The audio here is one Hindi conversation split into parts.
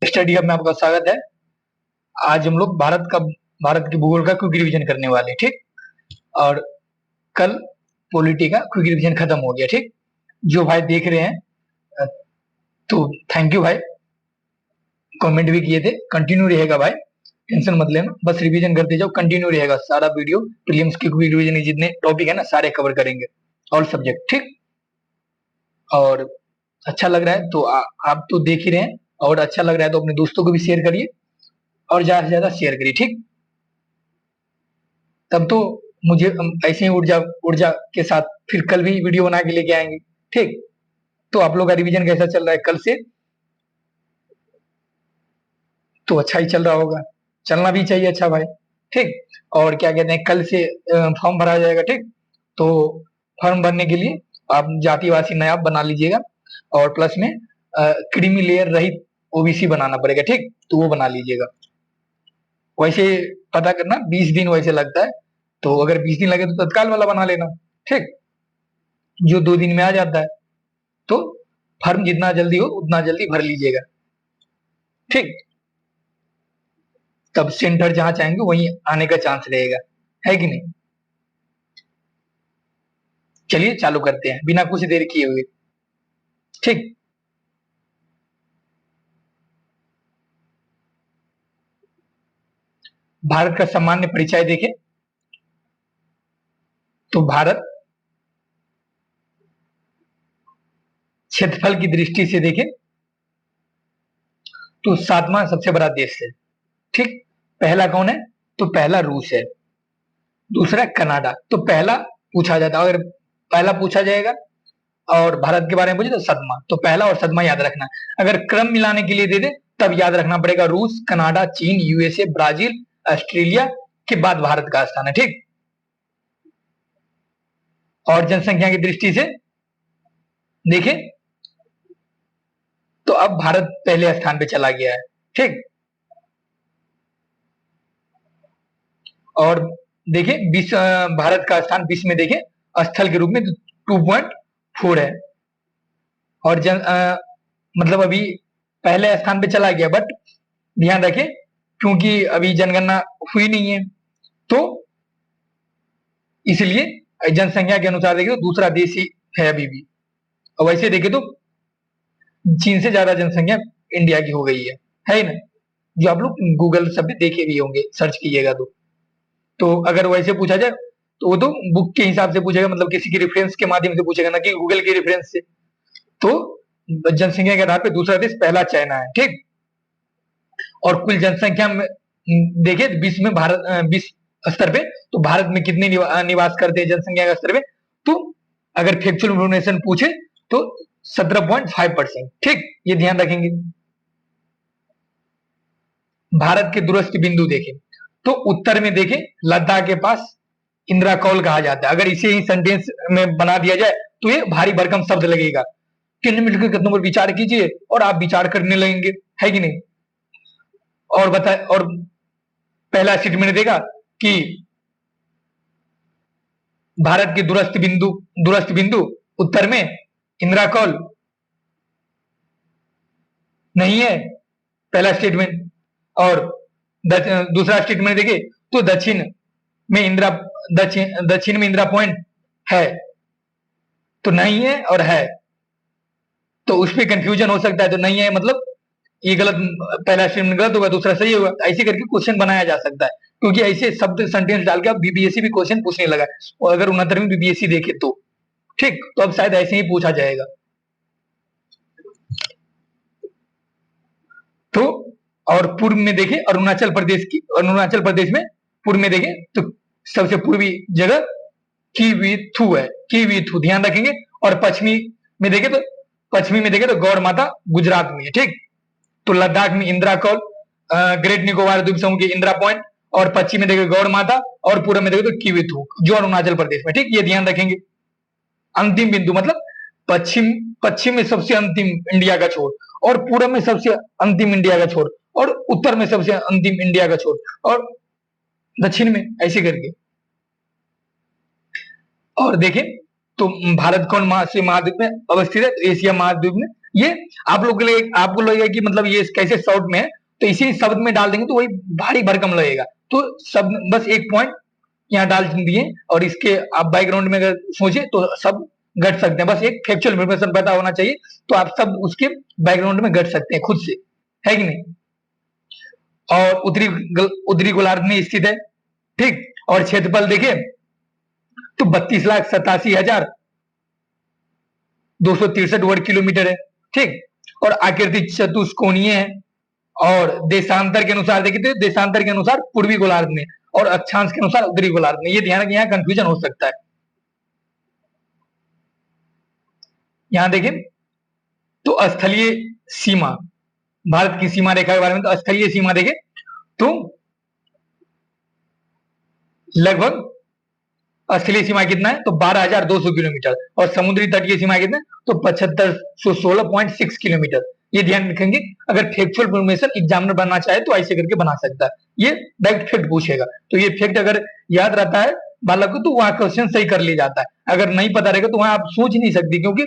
स्टडी हब में आपका स्वागत है। आज हम लोग भारत के भूगोल का क्विक रिवीजन करने वाले, ठीक। और कल पॉलिटी का क्विक रिवीजन खत्म हो गया, ठीक। जो भाई देख रहे हैं तो थैंक यू भाई, कमेंट भी किए थे। कंटिन्यू रहेगा भाई, टेंशन मत लेना, बस रिवीजन करते जाओ, कंटिन्यू रहेगा सारा वीडियो। प्रीलिम्स की क्विक रिवीजन जितने टॉपिक है ना सारे कवर करेंगे, ऑल सब्जेक्ट, ठीक। और अच्छा लग रहा है तो आप तो देख ही रहे हैं, और अच्छा लग रहा है तो अपने दोस्तों को भी शेयर करिए और ज्यादा से ज्यादा शेयर करिए, ठीक। तब तो मुझे ऐसे ही ऊर्जा ऊर्जा के साथ फिर कल भी वीडियो बना के लेके आएंगे, ठीक। तो आप लोग का रिवीजन कैसा चल रहा है कल से? तो अच्छा ही चल रहा होगा, चलना भी चाहिए, अच्छा भाई, ठीक। और क्या कहते हैं, कल से फॉर्म भरा जाएगा, ठीक। तो फॉर्म भरने के लिए आप जातिवासी नया बना लीजिएगा, और प्लस में क्रीमी लेयर रहित ओबीसी बनाना पड़ेगा, ठीक। तो वो बना लीजिएगा। वैसे पता करना 20 दिन वैसे लगता है, तो अगर 20 दिन लगे तो तत्काल वाला बना लेना, ठीक, जो 2 दिन में आ जाता है। तो फॉर्म जितना जल्दी हो उतना जल्दी भर लीजिएगा, ठीक। तब सेंटर जहां चाहेंगे वहीं आने का चांस रहेगा, है कि नहीं। चलिए चालू करते हैं बिना कुछ देर किए हुए, ठीक। भारत का सामान्य परिचय देखें तो भारत क्षेत्रफल की दृष्टि से देखें तो 7वां सबसे बड़ा देश है, ठीक। पहला कौन है? तो पहला रूस है, दूसरा कनाडा। तो पहला पूछा जाता है, अगर पहला पूछा जाएगा और भारत के बारे में पूछे तो सदमा, तो पहला और सदमा याद रखना। अगर क्रम मिलाने के लिए दे दे तब याद रखना पड़ेगा रूस, कनाडा, चीन, यूएसए, ब्राजील, ऑस्ट्रेलिया के बाद भारत का स्थान है, ठीक। और जनसंख्या की दृष्टि से देखें तो अब भारत पहले स्थान पे चला गया है, ठीक। और देखें भारत का स्थान विश्व में देखें स्थल के रूप में 2.4 है। और मतलब अभी पहले स्थान पे चला गया, बट ध्यान रखें क्योंकि अभी जनगणना हुई नहीं है, तो इसलिए जनसंख्या के अनुसार देखें तो दूसरा देश ही है अभी भी। और वैसे देखें तो चीन से ज्यादा जनसंख्या इंडिया की हो गई है ही ना, जो आप लोग गूगल सब पे देखे भी होंगे, सर्च कीजिएगा तो अगर वैसे पूछा जाए तो वो तो बुक के हिसाब से पूछेगा, मतलब किसी की रेफरेंस के माध्यम से पूछेगा, ना कि गूगल के रेफरेंस से। तो जनसंख्या के आधार पर दूसरा देश पहला चाइना है, ठीक। और कुल जनसंख्या में देखे विश्व में विश्व स्तर पे तो भारत में कितने निवास करते हैं जनसंख्या के स्तर पे, तो अगर फैक्चुअल इंफॉर्मेशन पूछे तो 17.5%, ठीक। ये ध्यान रखेंगे। भारत के दूरस्थ बिंदु देखें तो उत्तर में देखें लद्दाख के पास इंदिरा कौल कहा जाता है। अगर इसे ही सेंटेंस में बना दिया जाए तो ये भारी भरकम शब्द लगेगा। किन मिलकर कदमों पर विचार कीजिए और आप विचार करने लगेंगे, है कि नहीं। और बताए, और पहला स्टेटमेंट देगा कि भारत के दूरस्थ बिंदु उत्तर में इंदिरा कौल नहीं है, पहला स्टेटमेंट। और दूसरा स्टेटमेंट देखे तो दक्षिण में इंदिरा पॉइंट है, तो नहीं है और है, तो उस पर कंफ्यूजन हो सकता है। तो नहीं है मतलब ये गलत, पहला स्टेटमेंट गलत होगा, दूसरा सही होगा, ऐसे करके क्वेश्चन बनाया जा सकता है। क्योंकि ऐसे शब्द सेंटेंस डाल के अब बीबीएससी भी क्वेश्चन पूछने लगा है, और अगर 69वीं बीबीएससी देखे तो, ठीक। तो अब शायद ऐसे ही पूछा जाएगा। तो और पूर्व में देखें अरुणाचल प्रदेश में पूर्व में देखें तो सबसे पूर्वी जगह कीवीथू है, कीवीथू ध्यान रखेंगे। और पश्चिमी में देखें तो गौड़ माता गुजरात में है, ठीक। तो लद्दाख में इंदिरा कौल, ग्रेट निकोबार द्वीप समूह की इंदिरा पॉइंट, और पश्चिम में देखें गौड़ माता, और पूर्व में देखें तो कीवीथू जो अरुणाचल प्रदेश में, ठीक। ये ध्यान रखेंगे। अंतिम बिंदु मतलब पश्चिम में सबसे अंतिम इंडिया का छोर, और पूर्व में सबसे अंतिम इंडिया का छोर, और उत्तर में सबसे अंतिम इंडिया का छोर, और दक्षिण में, ऐसे करके। और देखें तो भारत कौन से महाद्वीप में अवस्थित है? तो एशिया महाद्वीप में ये आप लोग के लिए आपको लगेगा कि मतलब ये कैसे शॉर्ट में है, तो इसी शब्द में डाल देंगे तो वही भारी भरकम लगेगा। तो सब बस एक पॉइंट यहाँ डाल दिए, और इसके आप बैकग्राउंड में अगर सोचे तो सब घट सकते हैं। बस एक फैक्चुअल इन्फॉर्मेशन पता होना चाहिए, तो आप सब उसके बैकग्राउंड में घट सकते हैं खुद से, है कि नहीं। और उत्तरी गोलार्ध में स्थित है, ठीक। और क्षेत्रफल देखें तो 32,87,263 वर्ग किलोमीटर है, ठीक। और आकृति चतुष्कोणीय है, और देशांतर के अनुसार देखें तो देशांतर के अनुसार पूर्वी गोलार्ध में, और अक्षांश के अनुसार उत्तरी गोलार्ध में। ये ध्यान रखें, यहाँ कंफ्यूजन हो सकता है। यहां देखें तो स्थलीय सीमा, भारत की सीमा रेखा के बारे में, तो स्थलीय सीमा देखें तो लगभग स्थलीय सीमा कितना है, तो 12,200 किलोमीटर, और समुद्री तटीय सीमा कितना है, तो 7516.6 किलोमीटर। ये ध्यान रखेंगे, अगर फैक्चुअल इन्फॉर्मेशन एग्जामिनर बनना चाहे तो ऐसे करके बना सकता है। ये डायरेक्ट फैक्ट पूछेगा, तो ये फैक्ट अगर याद रहता है बालक को तो वहां क्वेश्चन सही कर लिया जाता है। अगर नहीं पता रहेगा तो वहां आप सोच नहीं सकते, क्योंकि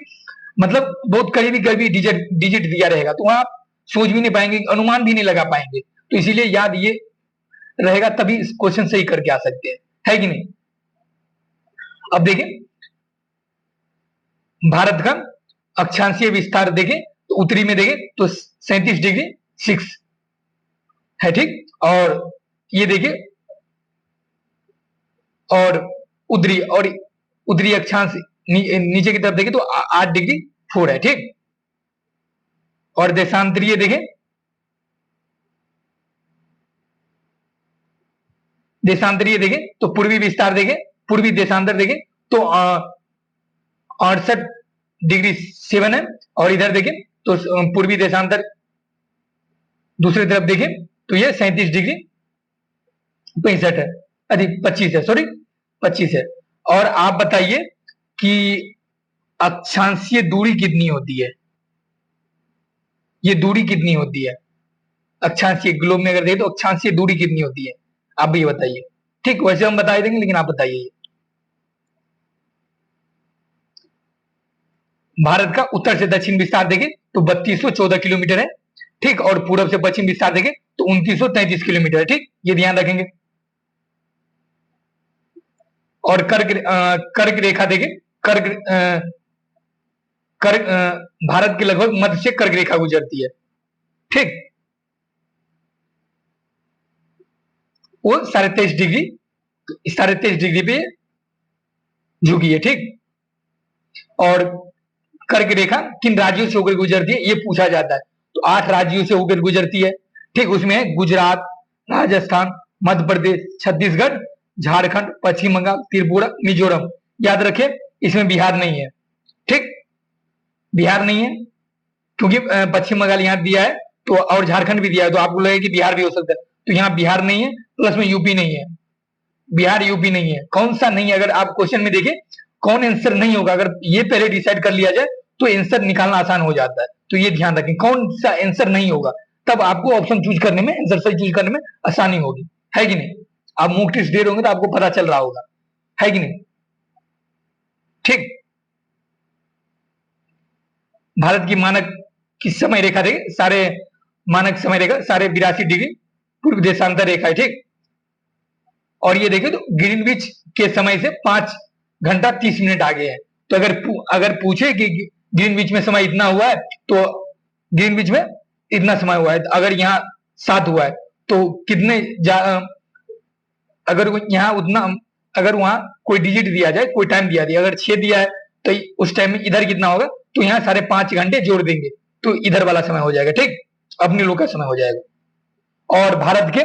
मतलब बहुत करीबी करीबी डिजिट दिया रहेगा, तो वहां आप सोच भी नहीं पाएंगे, अनुमान भी नहीं लगा पाएंगे। तो इसीलिए याद ये रहेगा, तभी क्वेश्चन सही करके आ सकते हैं, है कि नहीं। अब देखें भारत का अक्षांशीय विस्तार देखें तो उत्तरी में देखें तो 37 डिग्री 6 है, ठीक। और ये देखें, और उत्तरी अक्षांश नीचे की तरफ देखें तो 8 डिग्री 4 है, ठीक। और देशांतरीय देखें, तो पूर्वी विस्तार देखें, पूर्वी देशांतर देखें तो 68 डिग्री 7 है, और इधर देखें तो पूर्वी देशांतर दूसरी तरफ देखें तो ये 37 डिग्री 65 है, अधिक 25 है, सॉरी 25 है। और आप बताइए कि अक्षांशीय दूरी कितनी होती है, ये दूरी कितनी होती है अक्षांशीय, ग्लोब में अगर देखें तो अक्षांशीय दूरी कितनी होती है, आप भी बताइए। ठीक, वैसे हम बता देंगे, लेकिन आप बताइए। भारत का उत्तर से दक्षिण विस्तार देखें तो 3214 किलोमीटर है, ठीक। और पूरब से पश्चिम विस्तार देखें तो 2933 किलोमीटर है, ठीक। ये ध्यान रखेंगे। और कर्क रेखा देखें, भारत के लगभग मध्य से कर्क रेखा गुजरती है, ठीक। वो 23.5 डिग्री पे झुकी है, ठीक। और कर्क रेखा किन राज्यों से होकर गुजरती है, ये पूछा जाता है। तो 8 राज्यों से होकर गुजरती है, ठीक। उसमें है गुजरात, राजस्थान, मध्य प्रदेश, छत्तीसगढ़, झारखंड, पश्चिम बंगाल, त्रिपुरा, मिजोरम। याद रखें, इसमें बिहार नहीं है, ठीक। बिहार नहीं है, क्योंकि पश्चिम बंगाल यहाँ दिया है, तो और झारखंड भी दिया है, तो आपको लगेगा कि बिहार भी हो सकता है, तो यहाँ बिहार नहीं है, प्लस में यूपी नहीं है। बिहार यूपी नहीं है, कौन सा नहीं है, अगर आप क्वेश्चन में देखें कौन आंसर नहीं होगा, अगर ये पहले डिसाइड कर लिया जाए तो आंसर निकालना आसान हो जाता है। तो ये ध्यान रखें, कौन सा आंसर नहीं होगा, तब आपको ऑप्शन चूज करने में, आंसर सही चूज करने में आसानी होगी, है कि नहीं। आप मूक टेस्ट दे रहे होंगे तो आपको पता चल रहा होगा, है कि नहीं, ठीक। भारत की मानक की समय रेखा देखें, सारे मानक समय रेखा सारे 82 डिग्री पूर्व देशांतर रेखा है, ठीक। और ये देखें तो ग्रीनविच के समय से 5 घंटा 30 मिनट आगे है। तो अगर पूछे कि ग्रीनविच में समय इतना हुआ है, तो ग्रीनविच में इतना समय हुआ है, अगर यहाँ 7 हुआ है तो कितने अगर यहाँ उतना, अगर वहां कोई डिजिट दिया जाए, कोई टाइम दिया दिया, अगर 6 दिया है तो उस टाइम में इधर कितना होगा, तो यहाँ 5.5 घंटे जोड़ देंगे तो इधर वाला समय हो जाएगा, ठीक। अपने लोग का समय हो जाएगा। और भारत के,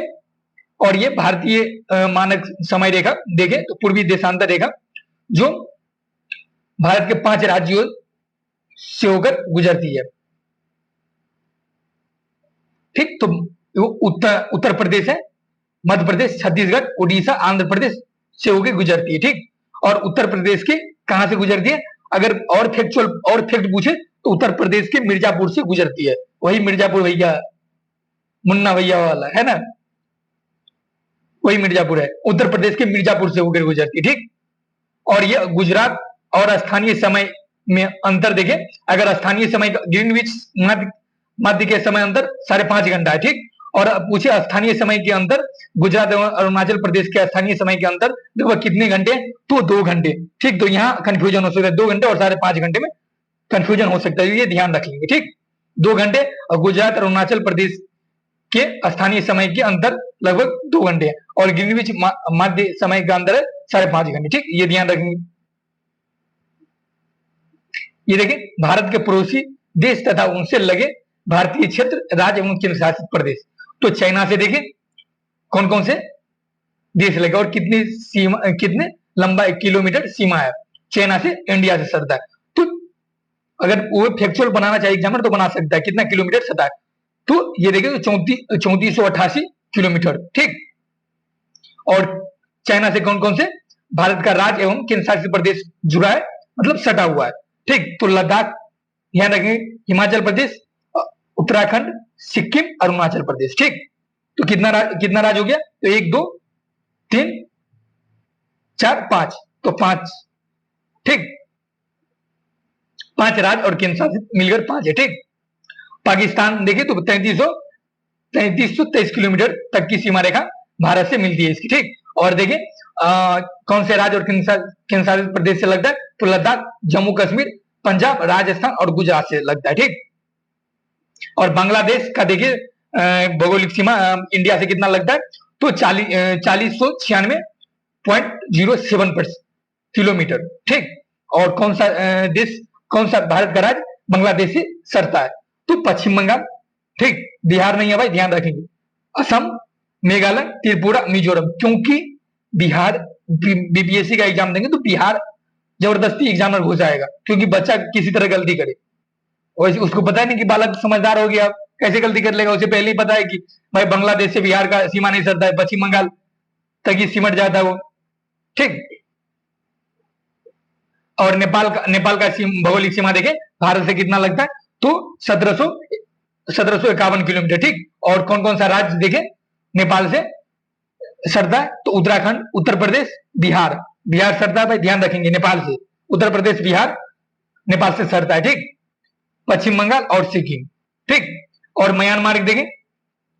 और ये भारतीय मानक समय रेखा देखें तो पूर्वी देशांतर रेखा जो भारत के 5 राज्यों से होकर गुजरती है, ठीक। तो वो उत्तर प्रदेश है, मध्य प्रदेश, छत्तीसगढ़, उड़ीसा, आंध्र प्रदेश से होकर गुजरती है, ठीक। और उत्तर प्रदेश के कहां से गुजरती है, अगर और फैक्ट पूछे तो उत्तर प्रदेश के मिर्जापुर से गुजरती है, वही मिर्जापुर भैया, मुन्ना भैया वाला है ना, वही मिर्जापुर है, उत्तर प्रदेश के मिर्जापुर से होकर गुजरती है, ठीक। और ये गुजरात और स्थानीय समय में अंतर देखें, अगर स्थानीय समय ग्रीनविच मध्य के समय अंतर 5.5 घंटा है, ठीक। और पूछे स्थानीय समय के अंतर गुजरात एवं अरुणाचल प्रदेश के स्थानीय समय के अंतर लगभग कितने घंटे, तो 2 घंटे, ठीक। तो यहाँ कंफ्यूजन हो सकता है, 2 घंटे और 5.5 घंटे में कंफ्यूजन हो सकता है, ये ध्यान रख लेंगे, ठीक। 2 घंटे और गुजरात और अरुणाचल प्रदेश के स्थानीय समय के अंतर लगभग 2 घंटे है और ग्रीनविच मध्य समय का अंतर है 5.5 घंटे, ठीक। ये ध्यान रखेंगे। ये देखें, भारत के पड़ोसी देश तथा उनसे लगे भारतीय क्षेत्र, राज्य एवं केंद्र शासित प्रदेश। तो चाइना से देखें कौन कौन से देश लगे और कितनी सीमा, कितने लंबा किलोमीटर सीमा है चाइना से इंडिया से सटता है। तो अगर वो फैक्चुअल बनाना चाहिए एग्जामिनर तो बना सकता है कितना किलोमीटर सटा है। तो ये देखिए 3488 किलोमीटर, ठीक। और चाइना से कौन कौन से भारत का राज्य एवं केंद्र शासित प्रदेश जुड़ा है, मतलब सटा हुआ है, ठीक। तो लद्दाख ध्यान रखेंगे, हिमाचल प्रदेश, उत्तराखंड, सिक्किम, अरुणाचल प्रदेश, ठीक। तो कितना राज्य हो गया, तो 1 2 3 4 5, तो 5, ठीक। 5 राज्य और केंद्र शासित मिलकर 5 है, ठीक। पाकिस्तान देखे तो 3323 किलोमीटर तक की सीमा रेखा भारत से मिलती है इसकी, ठीक। और देखें कौन से राज्य और केंद्र शासित प्रदेश से लगता है, तो लद्दाख, जम्मू कश्मीर, पंजाब, राजस्थान और गुजरात से लगता है, ठीक। और बांग्लादेश का देखिए भौगोलिक सीमा इंडिया से कितना लगता है, तो 4096.07 किलोमीटर, ठीक। और कौन सा देश, कौन सा भारत का राज्य बांग्लादेश से सटता है, तो पश्चिम बंगाल, ठीक। बिहार नहीं है भाई, ध्यान रखेंगे। असम, मेघालय, त्रिपुरा, मिजोरम, क्योंकि बिहार बीपीएससी का एग्जाम देंगे तो बिहार जबरदस्ती एग्जामिनर हो जाएगा, क्योंकि बच्चा किसी तरह गलती करे और उसको पता नहीं कि बालक समझदार हो गया, कैसे गलती कर लेगा, उसे पहले ही पता है कि भाई बांग्लादेश से बिहार का सीमा नहीं सटता है, पश्चिम बंगाल तक ही सिमट जाता है वो, ठीक। और नेपाल का भौगोलिक सीमा देखें भारत से कितना लगता है, तो 1751 किलोमीटर, ठीक। और कौन कौन सा राज्य देखें नेपाल से सटता है, तो उत्तराखंड, उत्तर प्रदेश, बिहार सटता है भाई, ध्यान रखेंगे। नेपाल से उत्तर प्रदेश, बिहार नेपाल से सटता है, ठीक। पश्चिम बंगाल और सिक्किम, ठीक। और म्यांमार देखें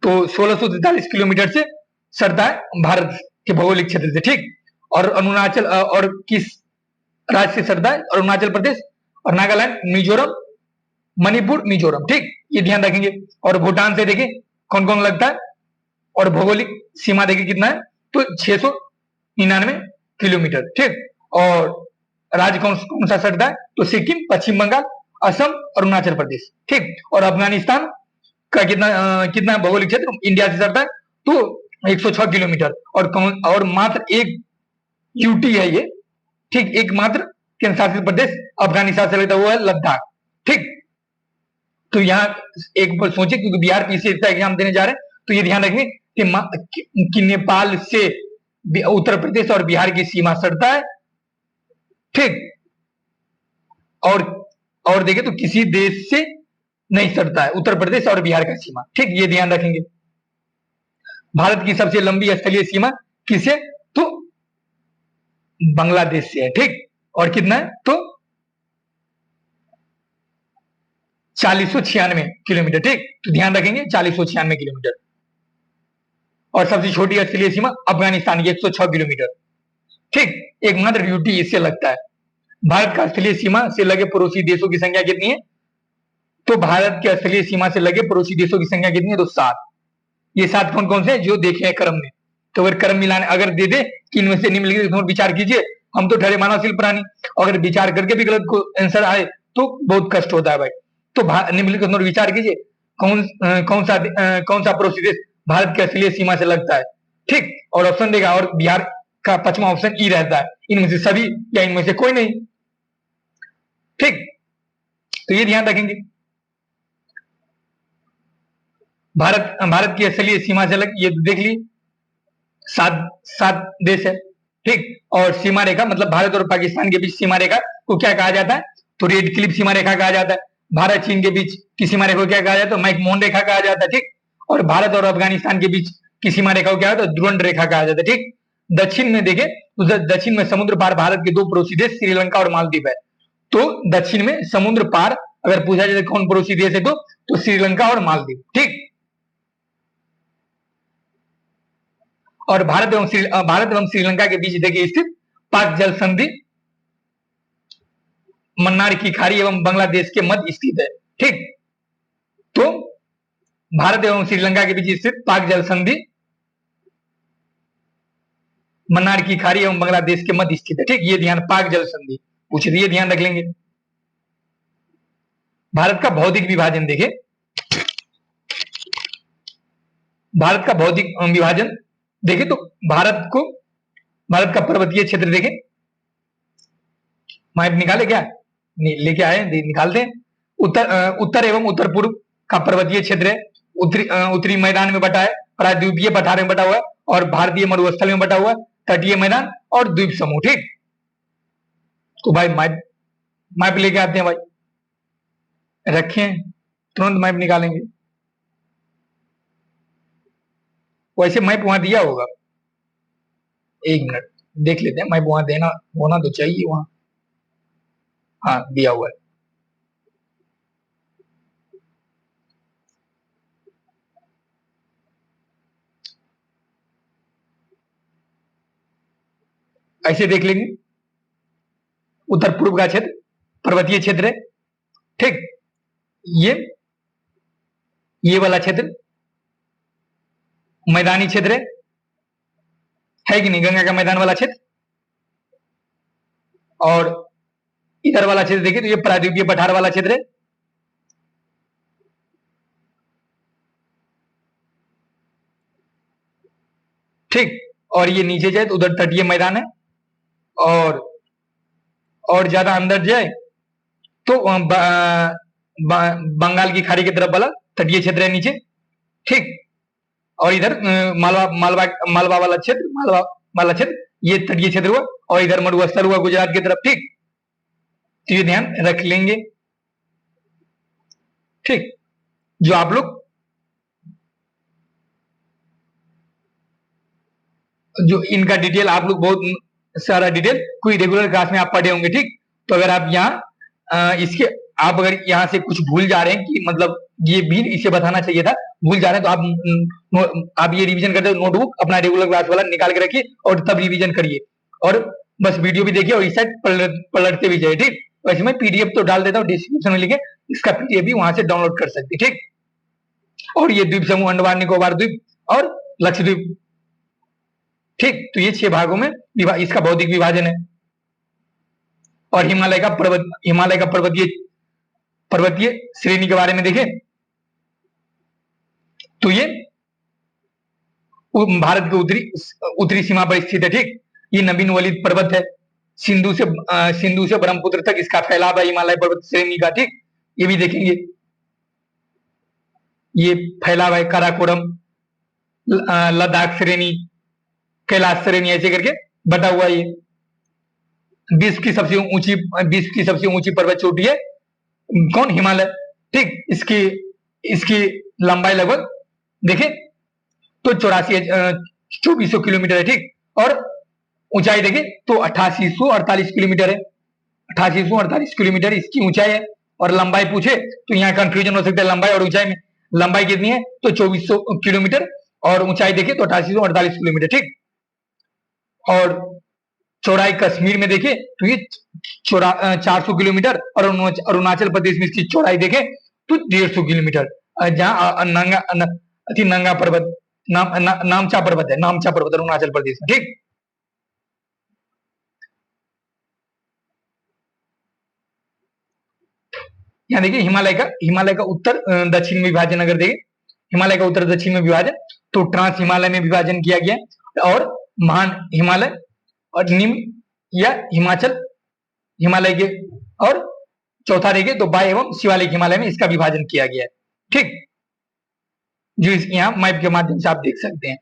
तो 1643 किलोमीटर से सटता है भारत के भौगोलिक क्षेत्र से, ठीक। और अरुणाचल और किस राज्य से सटता है, अरुणाचल प्रदेश और नागालैंड, मिजोरम, मणिपुर, मिजोरम, ठीक। ये ध्यान रखेंगे। और भूटान से देखें कौन कौन लगता है और भौगोलिक सीमा देखें कितना है, तो 699 किलोमीटर, ठीक। और राज्य कौन सा सटता है, तो सिक्किम, पश्चिम बंगाल, असम, अरुणाचल प्रदेश, ठीक। और अफगानिस्तान का कितना भौगोलिक क्षेत्र इंडिया से सटता है, तो 106 किलोमीटर। और मात्र एक यूटी है ये, ठीक, एकमात्र केंद्र शासित प्रदेश अफगानिस्तान से लगता है वो है लद्दाख, ठीक। तो यहाँ एक बार सोचे, क्योंकि बिहार पीसी का एग्जाम देने जा रहे हैं, तो ये ध्यान रखेंगे कि नेपाल से उत्तर प्रदेश और बिहार की सीमा सटता है, ठीक। और देखें तो किसी देश से नहीं सटता है उत्तर प्रदेश और बिहार का सीमा, ठीक। ये ध्यान रखेंगे। भारत की सबसे लंबी स्थलीय सीमा किसे, तो बांग्लादेश से है, ठीक। और कितना है, तो 496 किलोमीटर, ठीक। तो ध्यान रखेंगे 496 किलोमीटर। और सबसे छोटी स्थलीय सीमा अफगानिस्तान की 106 किलोमीटर, ठीक। एकमात्र यूटी इससे लगता है। भारत का स्थलीय सीमा से लगे पड़ोसी देशों की संख्या कितनी है, तो भारत के स्थलीय सीमा से लगे पड़ोसी देशों की संख्या कितनी है, तो 7। ये 7 कौन कौन से हैं, जो देखे हैं क्रम में। तो अगर क्रम मिलाने अगर दे दे कि इनमें से निम्नलिखित तो विचार कीजिए, हम तो ठहरे मानवशील प्राणी, अगर विचार करके भी गलत को आंसर आए तो बहुत कष्ट होता है भाई। तो निम्नलिखित विचार कीजिए, कौन सा पड़ोसी देश भारत के स्थलीय सीमा से लगता है, ठीक। और ऑप्शन देगा, और बिहार का 5वां ऑप्शन ई रहता है, इनमें से सभी या इनमें से कोई नहीं, ठीक। तो ये ध्यान रखेंगे। भारत की स्थलीय सीमा से लग, ये देख ली 7 देश है, ठीक। और सीमा रेखा मतलब भारत और पाकिस्तान के बीच सीमा रेखा को क्या कहा जाता है, तो रेड क्लिफ सीमा रेखा कहा जाता है। भारत चीन के बीच की सीमा रेखा को क्या कहा जाता है, मैकमोहन रेखा कहा जाता है, ठीक। और भारत और अफगानिस्तान के बीच की सीमा रेखा को क्या होता है, ध्रुव रेखा कहा जाता है, ठीक। दक्षिण में देखें तो दक्षिण में समुद्र पार भारत के 2 पड़ोसी देश श्रीलंका और मालदीव है। तो दक्षिण में समुद्र पार अगर पूछा जाए कौन पड़ोसी देश है तो श्रीलंका और मालदीव। ठीक। और भारत एवं श्रीलंका के बीच देखिए स्थित पाक जल संधि मन्नार की खाड़ी एवं बांग्लादेश के मध्य स्थित है। ठीक। तो भारत एवं श्रीलंका के बीच स्थित पाक जल संधि मन्नार की खाड़ी एवं बांग्लादेश के मध्य स्थित है। ठीक। ये ध्यान, पाक जल संधि पूछे, ये ध्यान रख लेंगे। भारत का भौतिक विभाजन देखें, भारत का भौतिक विभाजन देखें तो भारत का पर्वतीय क्षेत्र देखें, मैप निकाले क्या, लेके आए, निकालते हैं। उत्तर एवं उत्तर पूर्व का पर्वतीय क्षेत्र है, उत्तरी मैदान में बटा है, प्रायद्वीपीय पठार में बटा हुआ है और भारतीय मरुस्थल में बटा हुआ है, तटीय मैदान और द्वीप समूह। ठीक। तो भाई मैप लेके आते हैं भाई, रखें, तुरंत मैप निकालेंगे। वैसे मैप वहां दिया होगा, एक मिनट देख लेते हैं, मैप वहां देना होना तो चाहिए वहां। हाँ, दिया हुआ है। ऐसे देख लेंगे, उत्तर पूर्व का क्षेत्र पर्वतीय क्षेत्र है। ठीक। ये वाला क्षेत्र मैदानी क्षेत्र है कि नहीं, गंगा का मैदान वाला क्षेत्र। और इधर वाला क्षेत्र देखिए तो ये प्रायद्वीपीय पठार वाला क्षेत्र है। ठीक। और ये नीचे जाए तो उधर तटीय मैदान है, और ज्यादा अंदर जाए तो बंगाल की खाड़ी की तरफ वाला तटीय क्षेत्र है नीचे। ठीक। और इधर मालवा वाला क्षेत्र ये तटीय क्षेत्र हुआ, और इधर मरुस्थल हुआ गुजरात की तरफ। ठीक। तो ये ध्यान रख लेंगे। ठीक। जो आप लोग जो इनका डिटेल आप लोग बहुत सारा डिटेल कोई रेगुलर क्लास में आप पढ़े होंगे। ठीक। तो अगर आप यहाँ इसके आप अगर यहाँ से कुछ भूल जा रहे हैं कि मतलब ये भी इसे बताना चाहिए था, भूल जा रहे हैं, तो आप ये रिवीजन करते हो, नोटबुक अपना रेगुलर क्लास वाला निकाल के रखिए और तब रिवीजन करिए, और बस वीडियो भी देखिए और इस साइड पलटते भी जाए। ठीक। वैसे मैं पीडीएफ तो डाल देता हूँ डिस्क्रिप्शन में, लिखे इसका पीडीएफ भी वहां से डाउनलोड कर सकते। ठीक। और ये द्वीप समूह अंडमान निकोबार द्वीप और लक्षद्वीप। ठीक। तो ये 6 भागों में इसका भौतिक विभाजन है। और हिमालय का पर्वतीय श्रेणी के बारे में देखें तो ये भारत के उत्तरी सीमा पर स्थित है। ठीक। ये नवीन वलित पर्वत है, सिंधु से ब्रह्मपुत्र तक इसका फैलाव है हिमालय पर्वत श्रेणी का। ठीक। ये भी देखेंगे, ये फैलाव है, काराकोरम, लद्दाख श्रेणी, कैलाश श्रेणी, ऐसे करके बटा हुआ। ये विश्व की सबसे ऊंची पर्वत चोटी है कौन, हिमालय। ठीक। इसकी लंबाई लगभग देखें तो 2400 किलोमीटर है। ठीक। और ऊंचाई देखें तो 8848 किलोमीटर है, 8848 किलोमीटर इसकी ऊंचाई है। और लंबाई पूछे तो यहाँ कंफ्यूजन हो सकता है लंबाई और ऊंचाई में। लंबाई कितनी है तो 2400 किलोमीटर, और ऊंचाई देखें तो 8848 किलोमीटर। ठीक। और चौड़ाई कश्मीर में देखें तो ये 400 किलोमीटर, और अरुणाचल प्रदेश में इसकी चौड़ाई देखें तो 150 किलोमीटर। जहां नंगा पर्वत, नामचा पर्वत है, नामचा पर्वत अरुणाचल प्रदेश में। ठीक। यहाँ देखिए हिमालय का उत्तर दक्षिण में विभाजन अगर देखें, हिमालय का उत्तर दक्षिण में विभाजन तो ट्रांस हिमालय में विभाजन किया गया, और महान हिमालय और निम्न या हिमालय के, और चौथा देखें तो वाय एवं शिवालिक हिमालय में इसका विभाजन किया गया है। ठीक। जो यहाँ मैप के माध्यम से आप देख सकते हैं।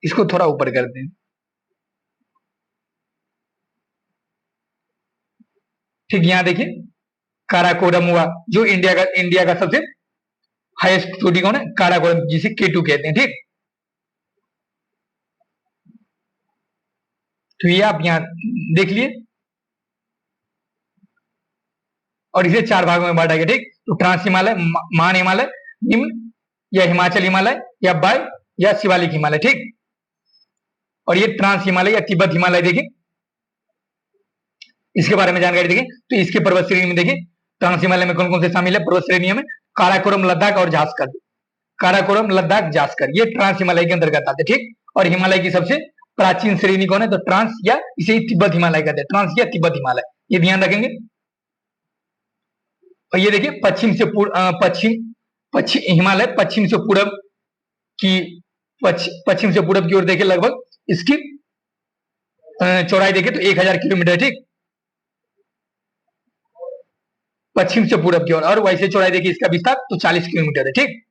इसको थोड़ा ऊपर कर दें। ठीक। यहाँ देखिए काराकोरम हुआ, जो इंडिया का सबसे हाईएस्ट चोटी कौन है, काराकोरम, जिसे K2 कहते हैं। ठीक। तो ये आप यहाँ देख लिए। और इसे 4 भागों में बांटा गया, ठीक। तो ट्रांस हिमालय, महान हिमालय, निम्न या हिमाचल हिमालय या बाय या शिवालिक हिमालय, ठीक। और ये ट्रांस हिमालय या तिब्बत हिमालय देखें, इसके बारे में जानकारी देखें तो इसके पर्वत श्रेणी में देखिए ट्रांस हिमालय में कौन कौन से शामिल है पर्वत श्रेणियों में, काराकोरम, लद्दाख और जास्कर। काराकोरम, लद्दाख, जास्कर ये ट्रांस हिमालय के अंतर्गत आते, ठीक। और हिमालय की सबसे प्राचीन श्रेणी कौन है, तो ट्रांस या इसे तिब्बत हिमालय कहते हैं, ट्रांस या तिब्बत हिमालय, ये ध्यान रखेंगे। और ये देखिए पश्चिम से पश्चिम हिमालय पश्चिम से पूरब की पश्चिम से पूरब की ओर देखे, लगभग इसकी चौड़ाई देखे तो 1000 किलोमीटर, ठीक। पश्चिम से पूरब की ओर, और वैसे चौड़ाई देखिए इसका विस्तार तो 40 किलोमीटर है, ठीक।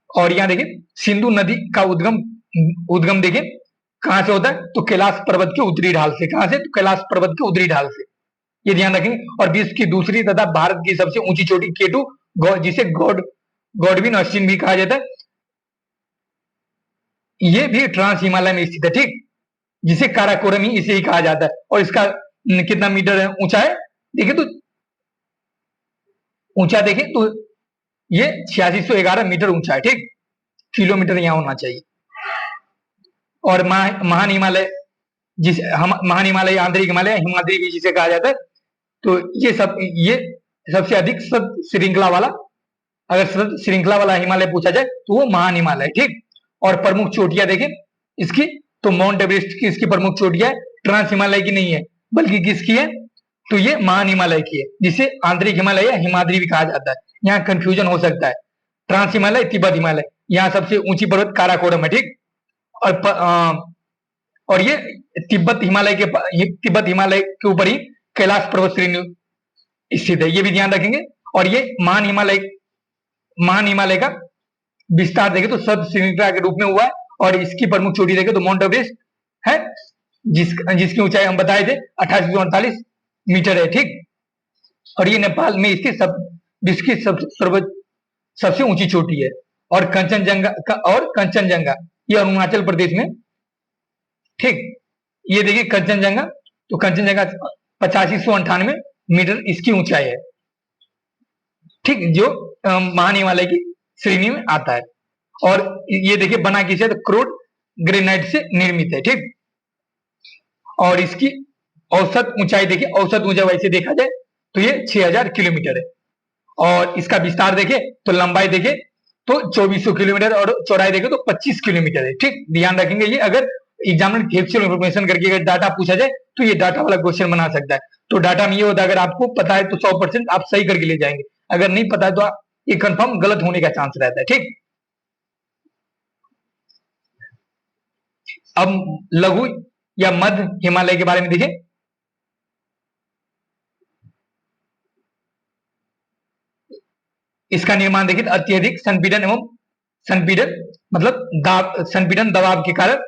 और यहां देखिए सिंधु नदी का उद्गम देखिए कहां से होता है, तो कैलाश पर्वत के उत्तरी ढाल से। कहां से, तो कैलाश पर्वत के उत्तरी ढाल से, ये ध्यान रखेंगे। और विश्व की दूसरी तथा भारत की सबसे ऊंची चोटी केटू, जिसे गॉडविन ऑस्टिन भी कहा जाता है, ये भी ट्रांस हिमालय में स्थित है, ठीक। जिसे काराकोरम ही इसे ही कहा जाता है। और इसका कितना मीटर है ऊंचा है, देखिए तो ऊंचा देखें तो ये 8611 मीटर ऊंचा है, ठीक। किलोमीटर यहां होना चाहिए। और महान हिमालय, महान हिमालय, आंतरिक हिमालय, हिमाद्री भी जिसे कहा जाता है, तो ये सबसे अधिक श्रृंखला वाला, अगर श्रृंखला वाला हिमालय पूछा जाए तो वो महान हिमालय, ठीक। और प्रमुख चोटियां देखें इसकी, तो माउंट एवरेस्ट की इसकी प्रमुख चोटियां है, ट्रांस हिमालय की नहीं है, बल्कि किसकी है, तो ये महान हिमालय की है, जिसे आंतरिक हिमालय या हिमाद्री भी कहा जाता है। यहाँ कंफ्यूजन हो सकता है, ट्रांस हिमालय, तिब्बत हिमालय, यहाँ सबसे ऊंची पर्वत काराकोरम है, ठीक। और ये तिब्बत हिमालय के ऊपर ही कैलाश पर्वत श्रेणी स्थित है, ये भी ध्यान रखेंगे। और ये महान हिमालय का विस्तार देखें तो सब श्रृंखला के रूप में हुआ है, और इसकी प्रमुख चोटी देखें तो माउंट एवरेस्ट है, जिसकी ऊंचाई हम बताए थे 2848 मीटर है, ठीक। और ये नेपाल में स्थित विश्व की सबसे ऊंची चोटी है। और कंचनजंगा ये अरुणाचल प्रदेश में, ठीक। ये देखिए कंचनजंगा, तो कंचनजंगा 8598 मीटर इसकी ऊंचाई है, ठीक, जो महान हिमालय की श्रेणी में आता है। और ये देखिए बना किसे, तो क्रोड ग्रेनाइट से निर्मित है, ठीक। और इसकी औसत ऊंचाई देखिए, औसत ऊंचाई वैसे देखा जाए तो ये 6000 किलोमीटर है। और इसका विस्तार देखे तो लंबाई देखे तो 2400 किलोमीटर और चौड़ाई देखे तो 25 किलोमीटर है, ठीक। ध्यान रखेंगे, ये अगर एग्जाम में फैक्चुअल इंफॉर्मेशन करके अगर डाटा पूछा जाए तो ये डाटा वाला क्वेश्चन बना सकता है। तो डाटा में ये होता है, अगर आपको पता है तो 100% आप सही करके ले जाएंगे, अगर नहीं पता है तो ये कंफर्म गलत होने का चांस रहता है, ठीक। अब लघु या मध्य हिमालय के बारे में देखें। इसका निर्माण देखिए अत्यधिक संपीड़न मतलब संपीड़न दबाव के कारण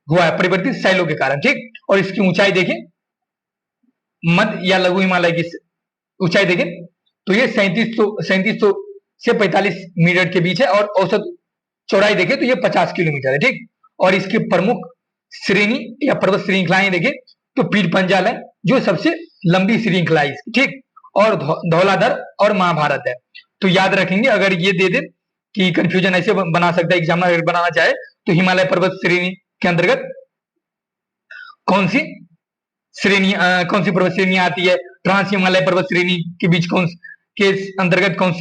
हुआ है, परिवर्तित शैलों के कारण, ठीक। और इसकी ऊंचाई देखें, मध्य या लघु हिमालय की ऊंचाई देखें तो ये 3700 से 45 मीटर के बीच है। और औसत चौड़ाई देखें तो ये 50 किलोमीटर है, ठीक। और इसकी प्रमुख श्रेणी या पर्वत श्रृंखलाएं देखें तो पीर पंजाल है, जो सबसे लंबी श्रृंखला है इसकी, ठीक। और धौलाधर और महाभारत है। तो याद रखेंगे, अगर ये दे दे कि कंफ्यूजन ऐसे बना सकता है एग्जामिनर अगर बनाना चाहे, तो हिमालय पर्वत श्रेणी के अंतर्गत कौन सी पर्वत श्रेणी आती है, ट्रांस हिमालय पर्वत श्रेणी के बीच के अंतर्गत कौन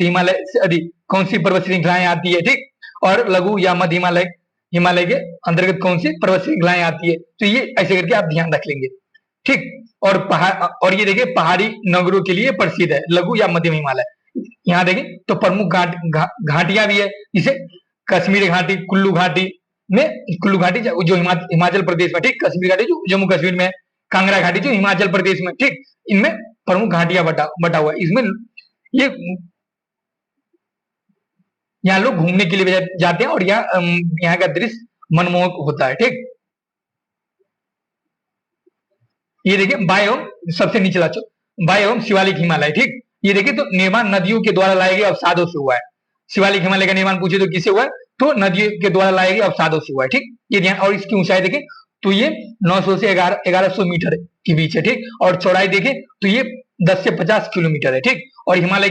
सी पर्वत श्रृंखलाएं आती है, ठीक। और लघु या मध्य हिमालय के अंतर्गत कौन सी पर्वत श्रृंखलाएं आती है, तो ये ऐसे करके आप ध्यान रख लेंगे, ठीक। और ये देखिए पहाड़ी नगरों के लिए प्रसिद्ध है लघु या मध्यम हिमालय। यहाँ देखें तो प्रमुख घाटियां भी है, जिसे कश्मीर घाटी, कुल्लू घाटी जो हिमाचल प्रदेश में, ठीक। कश्मीर घाटी जो जम्मू कश्मीर में है, कांगड़ा घाटी जो हिमाचल प्रदेश में, ठीक। इनमें प्रमुख घाटियां बटा हुआ है। इसमें ये यहाँ लोग घूमने के लिए जाते हैं और यहाँ का दृश्य मनमोहक होता है, ठीक। ये देखिए बायोम सबसे निचला बायोम शिवालिक हिमालय, ठीक। ये देखिए तो निर्माण नदियों के द्वारा लाए गए अवसादों से हुआ है। शिवालिक हिमालय का निर्माण पूछे तो किससे हुआ है, तो नदियों के द्वारा लाए गए अवसादों से हुआ है, ठीक। ये ध्यान। और इसकी ऊंचाई देखें तो ये 900 से 1100 मीटर के बीच है, ठीक। और चौड़ाई देखें तो ये 10 से 50 किलोमीटर है, ठीक। और हिमालय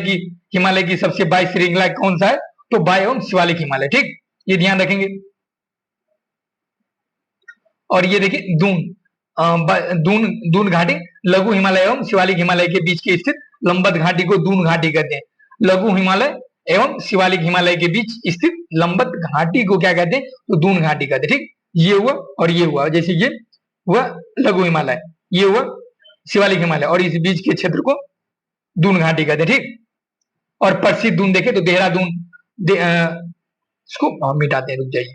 की सबसे बाह्य श्रृंखला कौन सा है? तो बाह्य एवं शिवालिक हिमालय, ठीक, ये ध्यान रखेंगे। और ये देखिए दून, दून दून घाटी लघु हिमालय एवं शिवालिक हिमालय के बीच की स्थित लंबत घाटी को दून घाटी कहते हैं। लघु हिमालय एवं शिवालिक हिमालय के बीच स्थित लंबत घाटी को क्या कहते हैं? तो दून घाटी कहते हैं, ठीक। ये हुआ और ये हुआ, जैसे ये हुआ लघु हिमालय, ये हुआ शिवालिक हिमालय, और इस बीच के क्षेत्र को दून घाटी कहते हैं, ठीक। और प्रसिद्ध दून देखे तो देहरादून, इसको मिटाते हैं, रुक जाइए।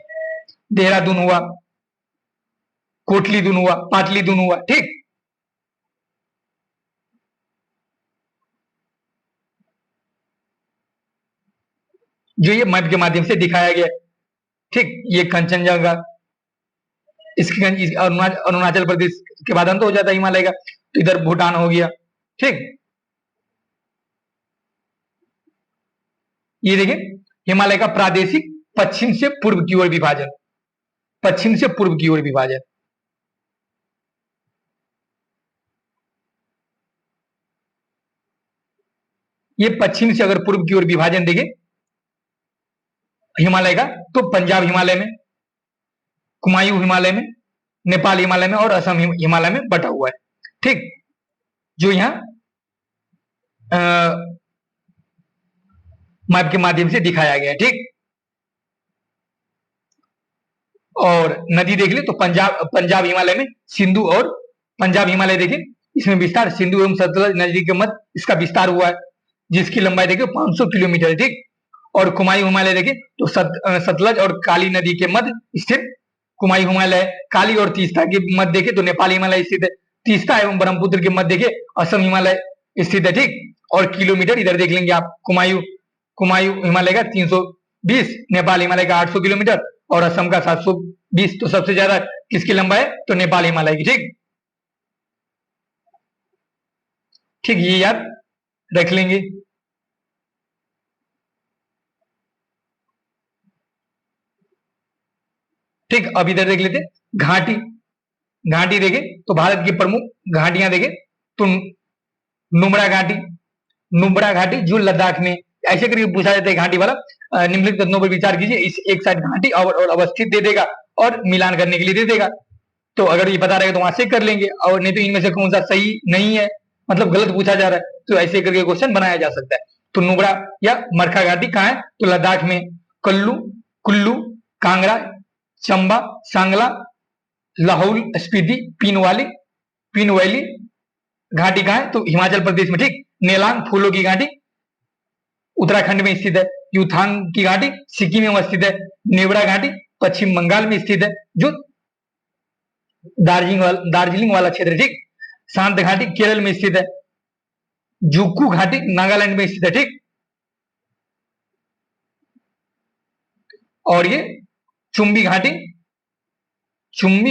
देहरादून हुआ, कोटली दून हुआ, पाटली दून हुआ, ठीक। जो ये मैप के माध्यम से दिखाया गया, ठीक। ये कंचनजंगा, इसकी अरुणाचल प्रदेश के बाद अंत हो जाता है हिमालय का, तो इधर भूटान हो गया, ठीक। ये देखिए हिमालय का प्रादेशिक पश्चिम से पूर्व की ओर विभाजन, पश्चिम से पूर्व की ओर विभाजन। ये पश्चिम से अगर पूर्व की ओर विभाजन देखें हिमालय का, तो पंजाब हिमालय में, कुमायूं हिमालय में, नेपाल हिमालय में और असम हिमालय में बटा हुआ है, ठीक। जो यहाँ मैप के माध्यम से दिखाया गया है, ठीक। और नदी देख ले तो पंजाब हिमालय में सिंधु, और पंजाब हिमालय देखें इसमें विस्तार सिंधु एवं सतलज नदी के मध्य इसका विस्तार हुआ है, जिसकी लंबाई देखें 500 किलोमीटर, ठीक। और कुमायूं हिमालय देखें तो सतलज और काली नदी के मध्य स्थित कुमायूं हिमालय, काली और तीस्ता के मध्य देखें तो नेपाल हिमालय स्थित है, तीस्ता एवं ब्रह्मपुत्र के मध्य देखें असम हिमालय स्थित है, ठीक। और किलोमीटर इधर देख लेंगे आप, कुमायूं हिमालय का 320, नेपाल हिमालय का 800 किलोमीटर और असम का 720। तो सबसे ज्यादा किसकी लंबाई है? तो नेपाल हिमालय की, ठीक। ठीक, ये याद रख लेंगे। ठीक, अब इधर देख लेते घाटी, घाटी देखें तो भारत की प्रमुख घाटियां देखें तो नुब्रा घाटी, नुब्रा घाटी जो लद्दाख में, ऐसे करके पूछा जाता है घाटी वाला, निम्नलिखित तथ्यों पर विचार कीजिए, इस एक साइड घाटी और अवस्थित दे देगा और मिलान करने के लिए दे देगा। तो अगर ये पता रहेगा तो वहां से कर लेंगे, और नहीं तो इनमें से कौन सा सही नहीं है, मतलब गलत पूछा जा रहा है, तो ऐसे करके क्वेश्चन बनाया जा सकता है। तो नुब्रा या मरखा घाटी कहाँ है? तो लद्दाख में। कुल्लू, कुल्लू, कांगड़ा, चंबा, सांगला, लाहौल स्पीति, पीन वैली घाटी कहाँ है? तो हिमाचल प्रदेश में, ठीक। नेलांग फूलों की घाटी उत्तराखंड में स्थित है। यूथांग की घाटी सिक्किम में स्थित है। नेवड़ा घाटी पश्चिम बंगाल में स्थित है, जो दार्जिलिंग वाला क्षेत्र, ठीक। शांत घाटी केरल में स्थित है। जुक्कू घाटी नागालैंड में स्थित है, ठीक। और ये चुम्बी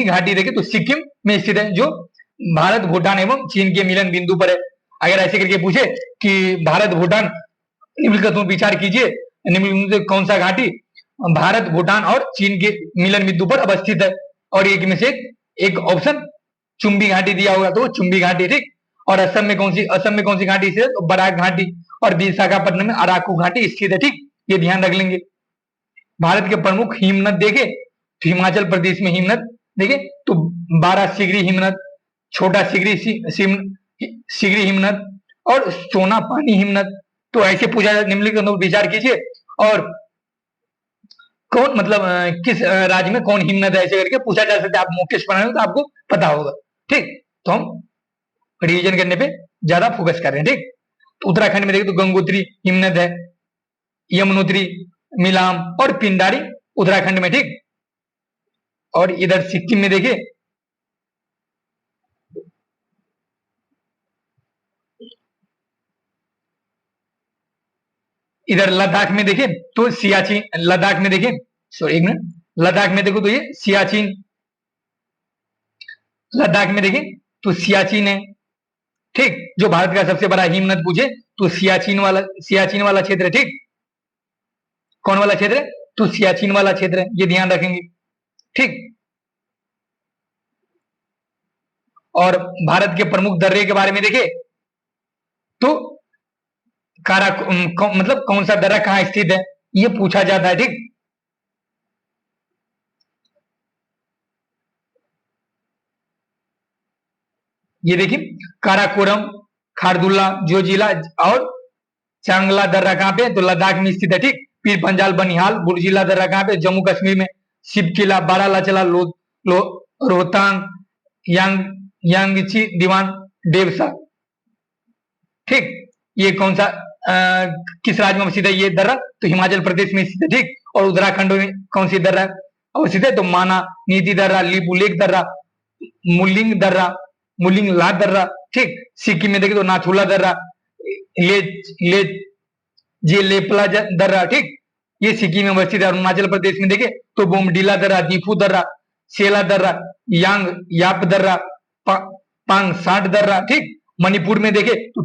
घाटी देखे तो सिक्किम में स्थित है, जो भारत भूटान एवं चीन के मिलन बिंदु पर है। अगर ऐसे करके पूछे कि भारत भूटान, निम्नलिखित में विचार कीजिए, निम्नलिखित कौन सा घाटी भारत भूटान और चीन के मिलन बिंदु पर अवस्थित है, और एक में से एक ऑप्शन चुम्बी घाटी दिया होगा, तो चुम्बी घाटी, ठीक। और असम में कौन सी घाटी स्थित है? तो बराक घाटी। और विशाखापट्टनम में अराकू घाटी स्थित है, ठीक। ये ध्यान रख लेंगे। भारत के प्रमुख हिमनद देखे तो हिमाचल प्रदेश में हिमनद देखे तो 12 सिगरी हिमनद, छोटा सिगरी हिमनद और सोना पानी हिमनद। तो ऐसे पूछा जाए, निम्नलिखित विचार कीजिए, और कौन, मतलब किस राज्य में कौन हिमनद है, ऐसे करके पूछा जा सकता है। आप मुकेश बनाए तो आपको पता होगा, ठीक। तो हम रिवीजन करने पे ज्यादा फोकस कर रहे हैं, ठीक। तो उत्तराखंड में देखें तो गंगोत्री हिमनद है, यमुनोत्री, मिलाम और पिंडारी उत्तराखंड में, ठीक। और इधर सिक्किम में देखें इधर लद्दाख में देखें तो सियाचिन, लद्दाख में देखें, सॉरी एक मिनट, लद्दाख में देखो तो ये सियाचिन, लद्दाख में देखें तो सियाचिन है, ठीक। जो भारत का सबसे बड़ा हिमनद पूछे तो सियाचिन वाला क्षेत्र है, ठीक। कौन वाला क्षेत्र है? तो सियाचिन वाला क्षेत्र है, ये ध्यान रखेंगे, ठीक। और भारत के प्रमुख दर्रे के बारे में देखें तो मतलब कौन सा दर्रा कहाँ स्थित है, ये पूछा जाता है। ठीक, ये देखिए काराकोरम, खारदुल्ला, जोजिला और चांगला दर्रा कहाँ पे है, तो लद्दाख में स्थित है। ठीक, पीर पंजाल, बनिहाल, बुर्जिला दर्रा कहाँ पे, जम्मू कश्मीर में, शिव किला, बारालाचला, रोहतांग, यांग यांगची दीवान, देवसा। ठीक, ये कौन सा किस राज्य में स्थित है ये दर्रा, तो हिमाचल प्रदेश में स्थित है। ठीक, और उत्तराखंड में कौन सी दर्रा अवस्थित है, तो माना, नीति दर्रा, लिपुलेख दर्रा, मुलिंग दर्रा, मुलिंग ला दर्रा। ठीक, सिक्किम में देखे तो नाथुला दर्रा, ले ले जे लेपला दर्रा। ठीक, ये सिक्किम में अवस्थित है। अरुणाचल प्रदेश में देखे तो बोमडीला दर्रा, दीफू दर्रा, सेला दर्रा, यांग याप दर्रा, पांग साठ दर्रा। ठीक, मणिपुर में देखे तो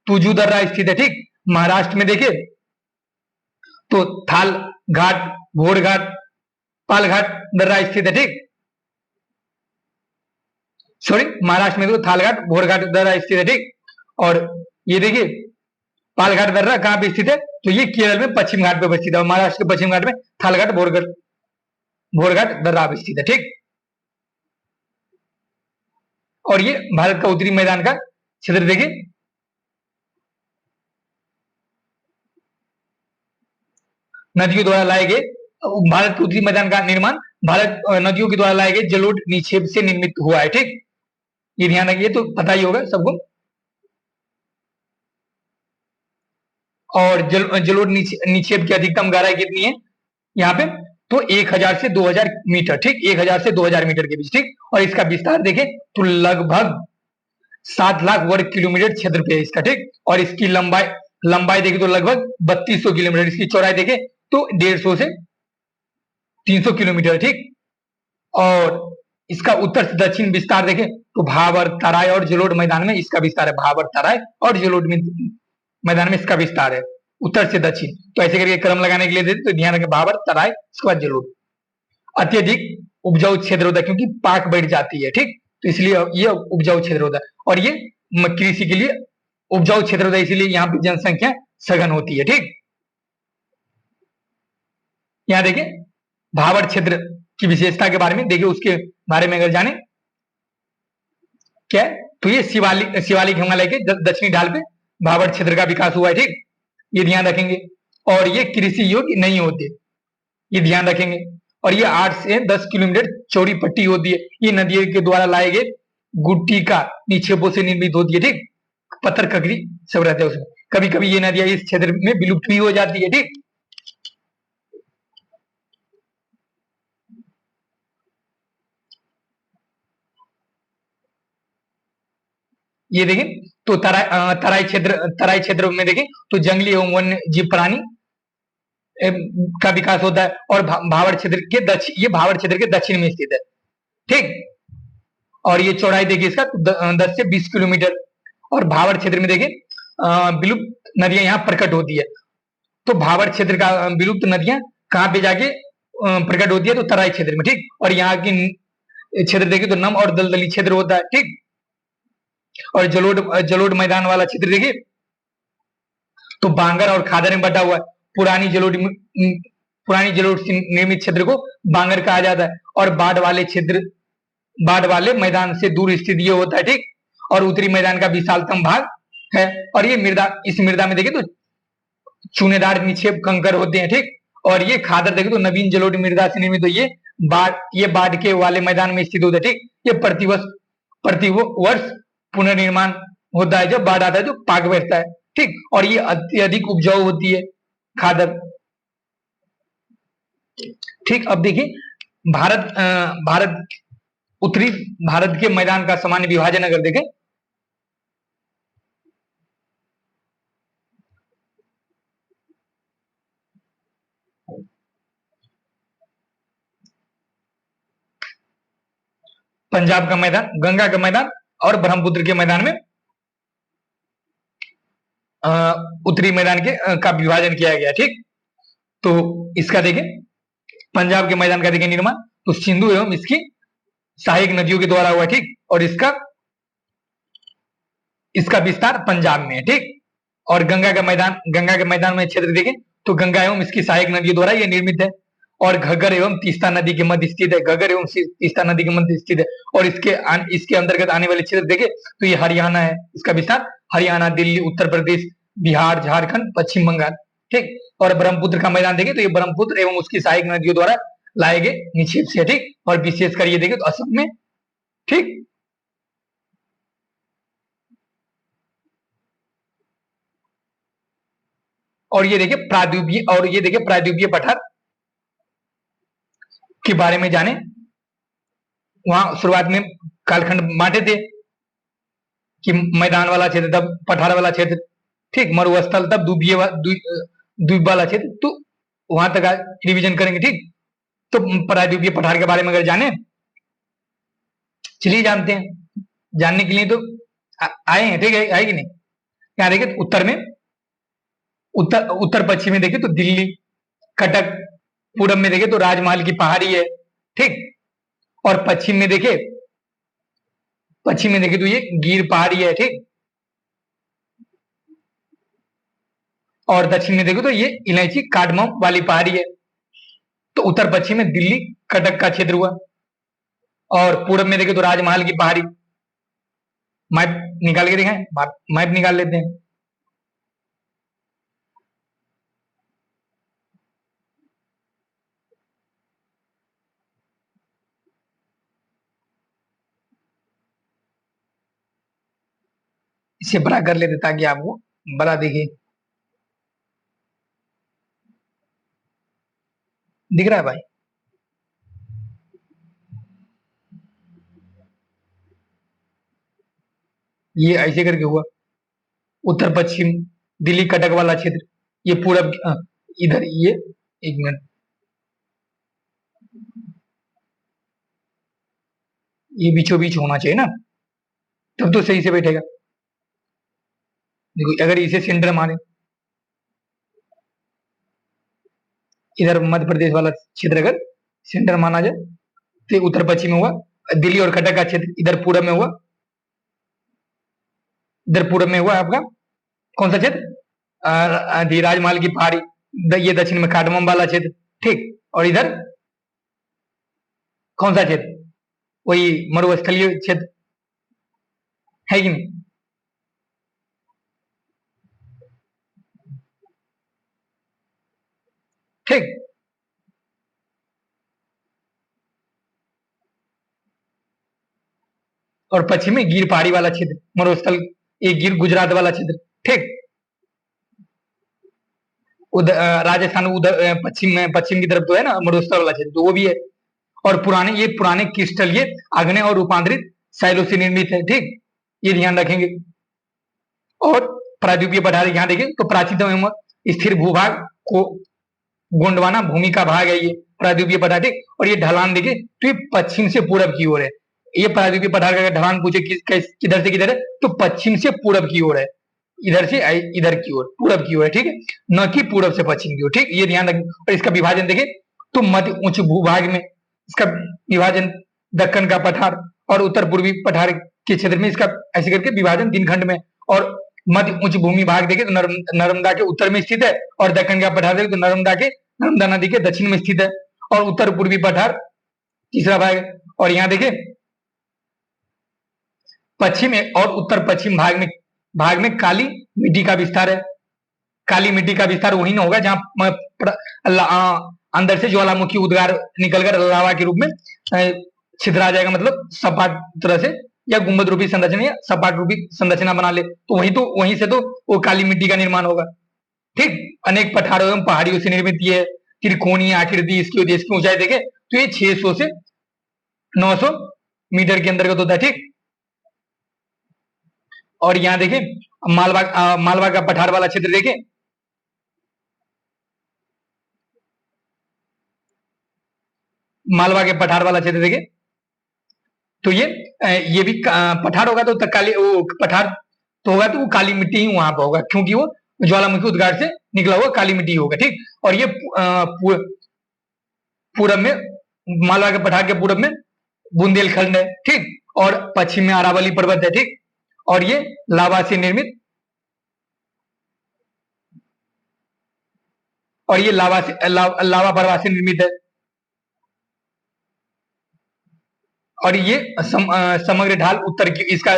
तुजू दर्रा स्थित है। ठीक, महाराष्ट्र में देखे तो थाल घाट, घोड़ घाट, पाल घाट दर्रा स्थित है। ठीक, सॉरी, महाराष्ट्र में देखो थालघाट, घोड़घाट दर्रा स्थित है। ठीक, और ये देखिए पालघाट दर्रा कहाँ पे स्थित है, तो ये केरल में पश्चिम घाट पे स्थित है। महाराष्ट्र के पश्चिम घाट में थालघाट, घोड़घाट दर्रा स्थित है। ठीक, और ये भारत का उत्तरी मैदान का क्षेत्र देखिए, नदियों द्वारा लाए गए, भारत के उत्तरी मैदान का निर्माण भारत नदियों के द्वारा लाए गए जलोढ़ निक्षेप से निर्मित हुआ है। ठीक, ये ध्यान रखिए, तो पता ही होगा सबको। और जलोढ़ निक्षेप की अधिकतम गहराई कितनी है यहाँ पे, तो 1000 से 2000 मीटर। ठीक, 1000 से 2000 मीटर के बीच। ठीक, और इसका विस्तार देखें तो लगभग 7 लाख वर्ग किलोमीटर क्षेत्र पे है इसका। ठीक, और इसकी लंबाई देखें तो लगभग 3200 किलोमीटर, इसकी चौड़ाई देखें तो 150 से 300 किलोमीटर। ठीक, और इसका उत्तर से दक्षिण विस्तार देखें तो भाबर, तराई और जलोढ़ मैदान में इसका विस्तार है। भाबर, तराई और जलोढ़ मैदान में इसका विस्तार है, उत्तर से दक्षिण। तो ऐसे करके क्रम लगाने के लिए देते तो ध्यान रखें, भाबर, तराई, उसके बाद जलोढ़। अत्यधिक उपजाऊ क्षेत्र होता है क्योंकि पाक बढ़ जाती है। ठीक, तो इसलिए ये उपजाऊ क्षेत्र होता है, और ये कृषि के लिए उपजाऊ क्षेत्र होता है, इसलिए यहाँ पे जनसंख्या सघन होती है। ठीक, यहाँ देखिए भाबर क्षेत्र की विशेषता के बारे में देखिए, उसके बारे में अगर जाने क्या है, तो ये शिवालिक हिमालय के दक्षिणी ढाल पे भाबर क्षेत्र का विकास हुआ है। ठीक, ये ध्यान रखेंगे, और ये कृषि योग्य नहीं होते, ये ध्यान रखेंगे। और ये 8 से 10 किलोमीटर चौड़ी पट्टी होती है, ये नदियों के द्वारा लाए गए गुट्टी का निक्षेपों से निर्मित होती है। ठीक, पत्थर ककड़ी सब रहते हैं उसमें। कभी कभी ये नदियां इस क्षेत्र में विलुप्त भी हो जाती है। ठीक, ये देखें तो तराई क्षेत्र में देखें तो जंगली एवं वन्य जीव प्राणी का विकास होता है, और भावर क्षेत्र के ये भावर क्षेत्र के दक्षिण में स्थित है। ठीक, और ये चौड़ाई देखिए इसका 10 से 20 किलोमीटर, और भावर क्षेत्र में देखें विलुप्त नदियां यहाँ प्रकट होती है। तो भावर क्षेत्र का विलुप्त नदियां कहाँ पे जाके प्रकट होती है, तो तराई क्षेत्र में। ठीक, और यहाँ की क्षेत्र देखें तो नम और दलदली क्षेत्र होता है। ठीक, और जलोढ़ मैदान वाला क्षेत्र देखिए तो बांगर और खादर में बटा हुआ है। पुरानी जलोढ़ से निर्मित क्षेत्र को बांगर कहा जाता है, और बाढ़ वाले मैदान से दूर स्थित ये होता है। ठीक, और उत्तरी मैदान का विशालतम भाग है, और ये इस मृदा में देखे तो चूनेदार निक्षेप कंकर होते हैं। ठीक, और ये खादर देखे तो नवीन जलोढ़ मृदा से निर्मित, तो ये बाढ़ के वाले मैदान में स्थित होता है। ठीक, ये प्रतिवर्ष पुनर्निर्माण होता है, जब बाढ़ आता है जो पाक बैठता है। ठीक, और ये अत्यधिक उपजाऊ होती है खादर। ठीक, अब देखिए भारत उत्तरी भारत के मैदान का सामान्य विभाजन अगर देखें पंजाब का मैदान, गंगा का मैदान और ब्रह्मपुत्र के मैदान में उत्तरी मैदान का विभाजन किया गया। ठीक, तो इसका देखें पंजाब के मैदान का देखें निर्माण तो सिंधु एवं इसकी सहायक नदियों के द्वारा हुआ। ठीक, और इसका इसका विस्तार पंजाब में है, ठीक। और गंगा के मैदान में क्षेत्र देखें तो गंगा एवं इसकी सहायक नदियों द्वारा यह निर्मित है। और घग्गर एवं तीस्ता नदी के मध्य स्थित है, घग्गर एवं तीस्ता नदी के मध्य स्थित है। और इसके अंतर्गत आने वाले क्षेत्र देखें तो ये हरियाणा है, इसका विस्तार हरियाणा, दिल्ली, उत्तर प्रदेश, बिहार, झारखंड, पश्चिम बंगाल, ठीक। और ब्रह्मपुत्र का मैदान देखें तो ये ब्रह्मपुत्र एवं उसकी सहायक नदियों द्वारा लाए गए निक्षेप से, ठीक। और विशेषकर ये देखें तो असम में, ठीक। और ये देखिए प्रायद्वीपीय पठार के बारे में जाने। वहां शुरुआत में कालखंड बांटे थे कि मैदान वाला क्षेत्र, तब पठार वाला क्षेत्र, ठीक। मरुस्थल, तब द्वीप वाला क्षेत्र। तो वहां तक रिवीजन करेंगे, ठीक। तो प्रायद्वीपीय पठार के बारे में अगर जाने, चलिए जानते हैं। जानने के लिए तो आए हैं, ठीक है कि नहीं। यहाँ देखिए उत्तर में, उत्तर पश्चिम में देखे तो दिल्ली, कटक, पूरब में देखे तो राजमहल की पहाड़ी है, ठीक। और पश्चिम में देखे तो ये गिर पहाड़ी है, ठीक। और दक्षिण में देखो तो ये इलायची कार्डमम वाली पहाड़ी है। तो उत्तर पश्चिम में दिल्ली, कटक का क्षेत्र हुआ। और पूरब में देखे तो राजमहल की पहाड़ी। मैप निकाल के दिखाएं, मैप निकाल लेते हैं। इसे बड़ा कर लेते ताकि आपको बड़ा दिखे। दिख रहा है भाई? ये ऐसे करके हुआ उत्तर पश्चिम, दिल्ली, कटक वाला क्षेत्र। ये पूरब, इधर ये, एक मिनट, ये बीचों बीच होना चाहिए ना, तब तो सही से बैठेगा। देखो अगर इसे सेंटर माने, इधर मध्य प्रदेश वाला क्षेत्र अगर सेंटर माना जाए तो उत्तर पश्चिम में हुआ। दिल्ली और कटक का क्षेत्र इधर पूरब में हुआ, इधर पूरब में हुआ आपका कौन सा क्षेत्र, राजमहल की पहाड़ी। ये दक्षिण में काडमम वाला क्षेत्र, ठीक। और इधर कौन सा क्षेत्र, वही मरुस्थलीय क्षेत्र है कि नहीं। ठीक। और पश्चिम में गिर पहाड़ी वाला क्षेत्र, मरुस्थल, ये गिर गुजरात वाला क्षेत्र, ठीक। उधर राजस्थान, उधर पश्चिम की तरफ तो है ना मरुस्थल वाला क्षेत्र, तो वो भी है। और पुराने क्रिस्टल ये आग्नेय और रूपांतरित शैलों से निर्मित है, ठीक। ये ध्यान रखेंगे। और प्रायद्वीपीय पठार यहाँ देखें तो प्राचीनतम एवं स्थिर भूभाग को गोंडवाना भूमि का भाग है ये प्रायद्वीपीय पठार, ठीक। और ये ढलान देखे तो ये पश्चिम से पूरब की ओर है। ये प्रायद्वीपीय पठार का ढलान पूछे किधर से किधर है, तो पश्चिम से पूरब की ओर है। इधर से इधर की ओर, पूरब की ओर है, ठीक है, न कि पूरब से पश्चिम की ओर, ठीक। ये ध्यान रखें। और इसका विभाजन देखें तो मध्य उच्च भूभाग में इसका विभाजन, दक्कन का पठार और उत्तर पूर्वी पठार के क्षेत्र में इसका ऐसे करके विभाजन तीन खंड में। और मध्य उच्च भूमि भाग देखे तो नर्मदा के उत्तर में स्थित है। और दक्कन का पठार देखे तो नर्मदा नदी के दक्षिण में स्थित है। और उत्तर पूर्वी पठार तीसरा भाग है। और यहाँ देखे पश्चिम और उत्तर पश्चिम भाग में काली मिट्टी का विस्तार है। काली मिट्टी का विस्तार वही ना होगा जहां अंदर से ज्वालामुखी उद्गार निकलकर लावा के रूप में छितरा जाएगा, मतलब सपाट तरह से, या गुंबद रूपी संरचना या सपाट रूपी संरचना बना ले, तो वहीं से तो वो काली मिट्टी का निर्माण होगा, ठीक। अनेक पठारों एवं पहाड़ियों से निर्मित ये त्रिकोणीय आकृति, इसकी ऊंचाई देखे तो ये 600 से 900 मीटर के अंतर्गत होता है, ठीक। और यहाँ देखें मालवा का पठार वाला क्षेत्र देखें, मालवा के पठार वाला क्षेत्र देखें तो ये भी पठार होगा तो काली, वो पठार तो होगा तो वो काली मिट्टी ही वहां पर होगा, क्योंकि वो ज्वालामुखी उद्गार से निकला हुआ काली मिट्टी होगा, ठीक। और ये पूरब में, मालवा के पठार के पूरब में बुंदेलखंड है, ठीक। और पश्चिम में अरावली पर्वत है, ठीक। और ये लावा से निर्मित, और ये लावा परवा से निर्मित है। और ये समग्र ढाल उत्तर की, इसका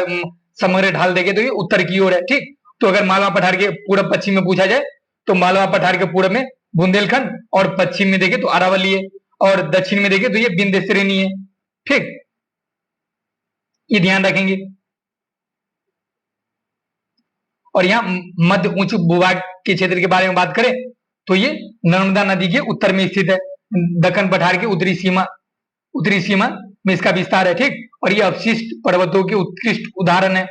समग्र ढाल देखे तो ये उत्तर की ओर है। ठीक, तो अगर मालवा पठार के पूर्व पश्चिम में पूछा जाए तो मालवा पठार के पूर्व में बुंदेलखंड, और पश्चिम में देखे तो अरावली है, और दक्षिण में देखे तो ये विंध्य श्रेणी है। ठीक, ये ध्यान रखेंगे। और यहाँ मध्य उच्च भूभाग के क्षेत्र के बारे में बात करें तो ये नर्मदा नदी के उत्तर में स्थित है। दक्कन पठार की उत्तरी सीमा में इसका विस्तार है। ठीक, और ये अवशिष्ट पर्वतों के उत्कृष्ट उदाहरण है।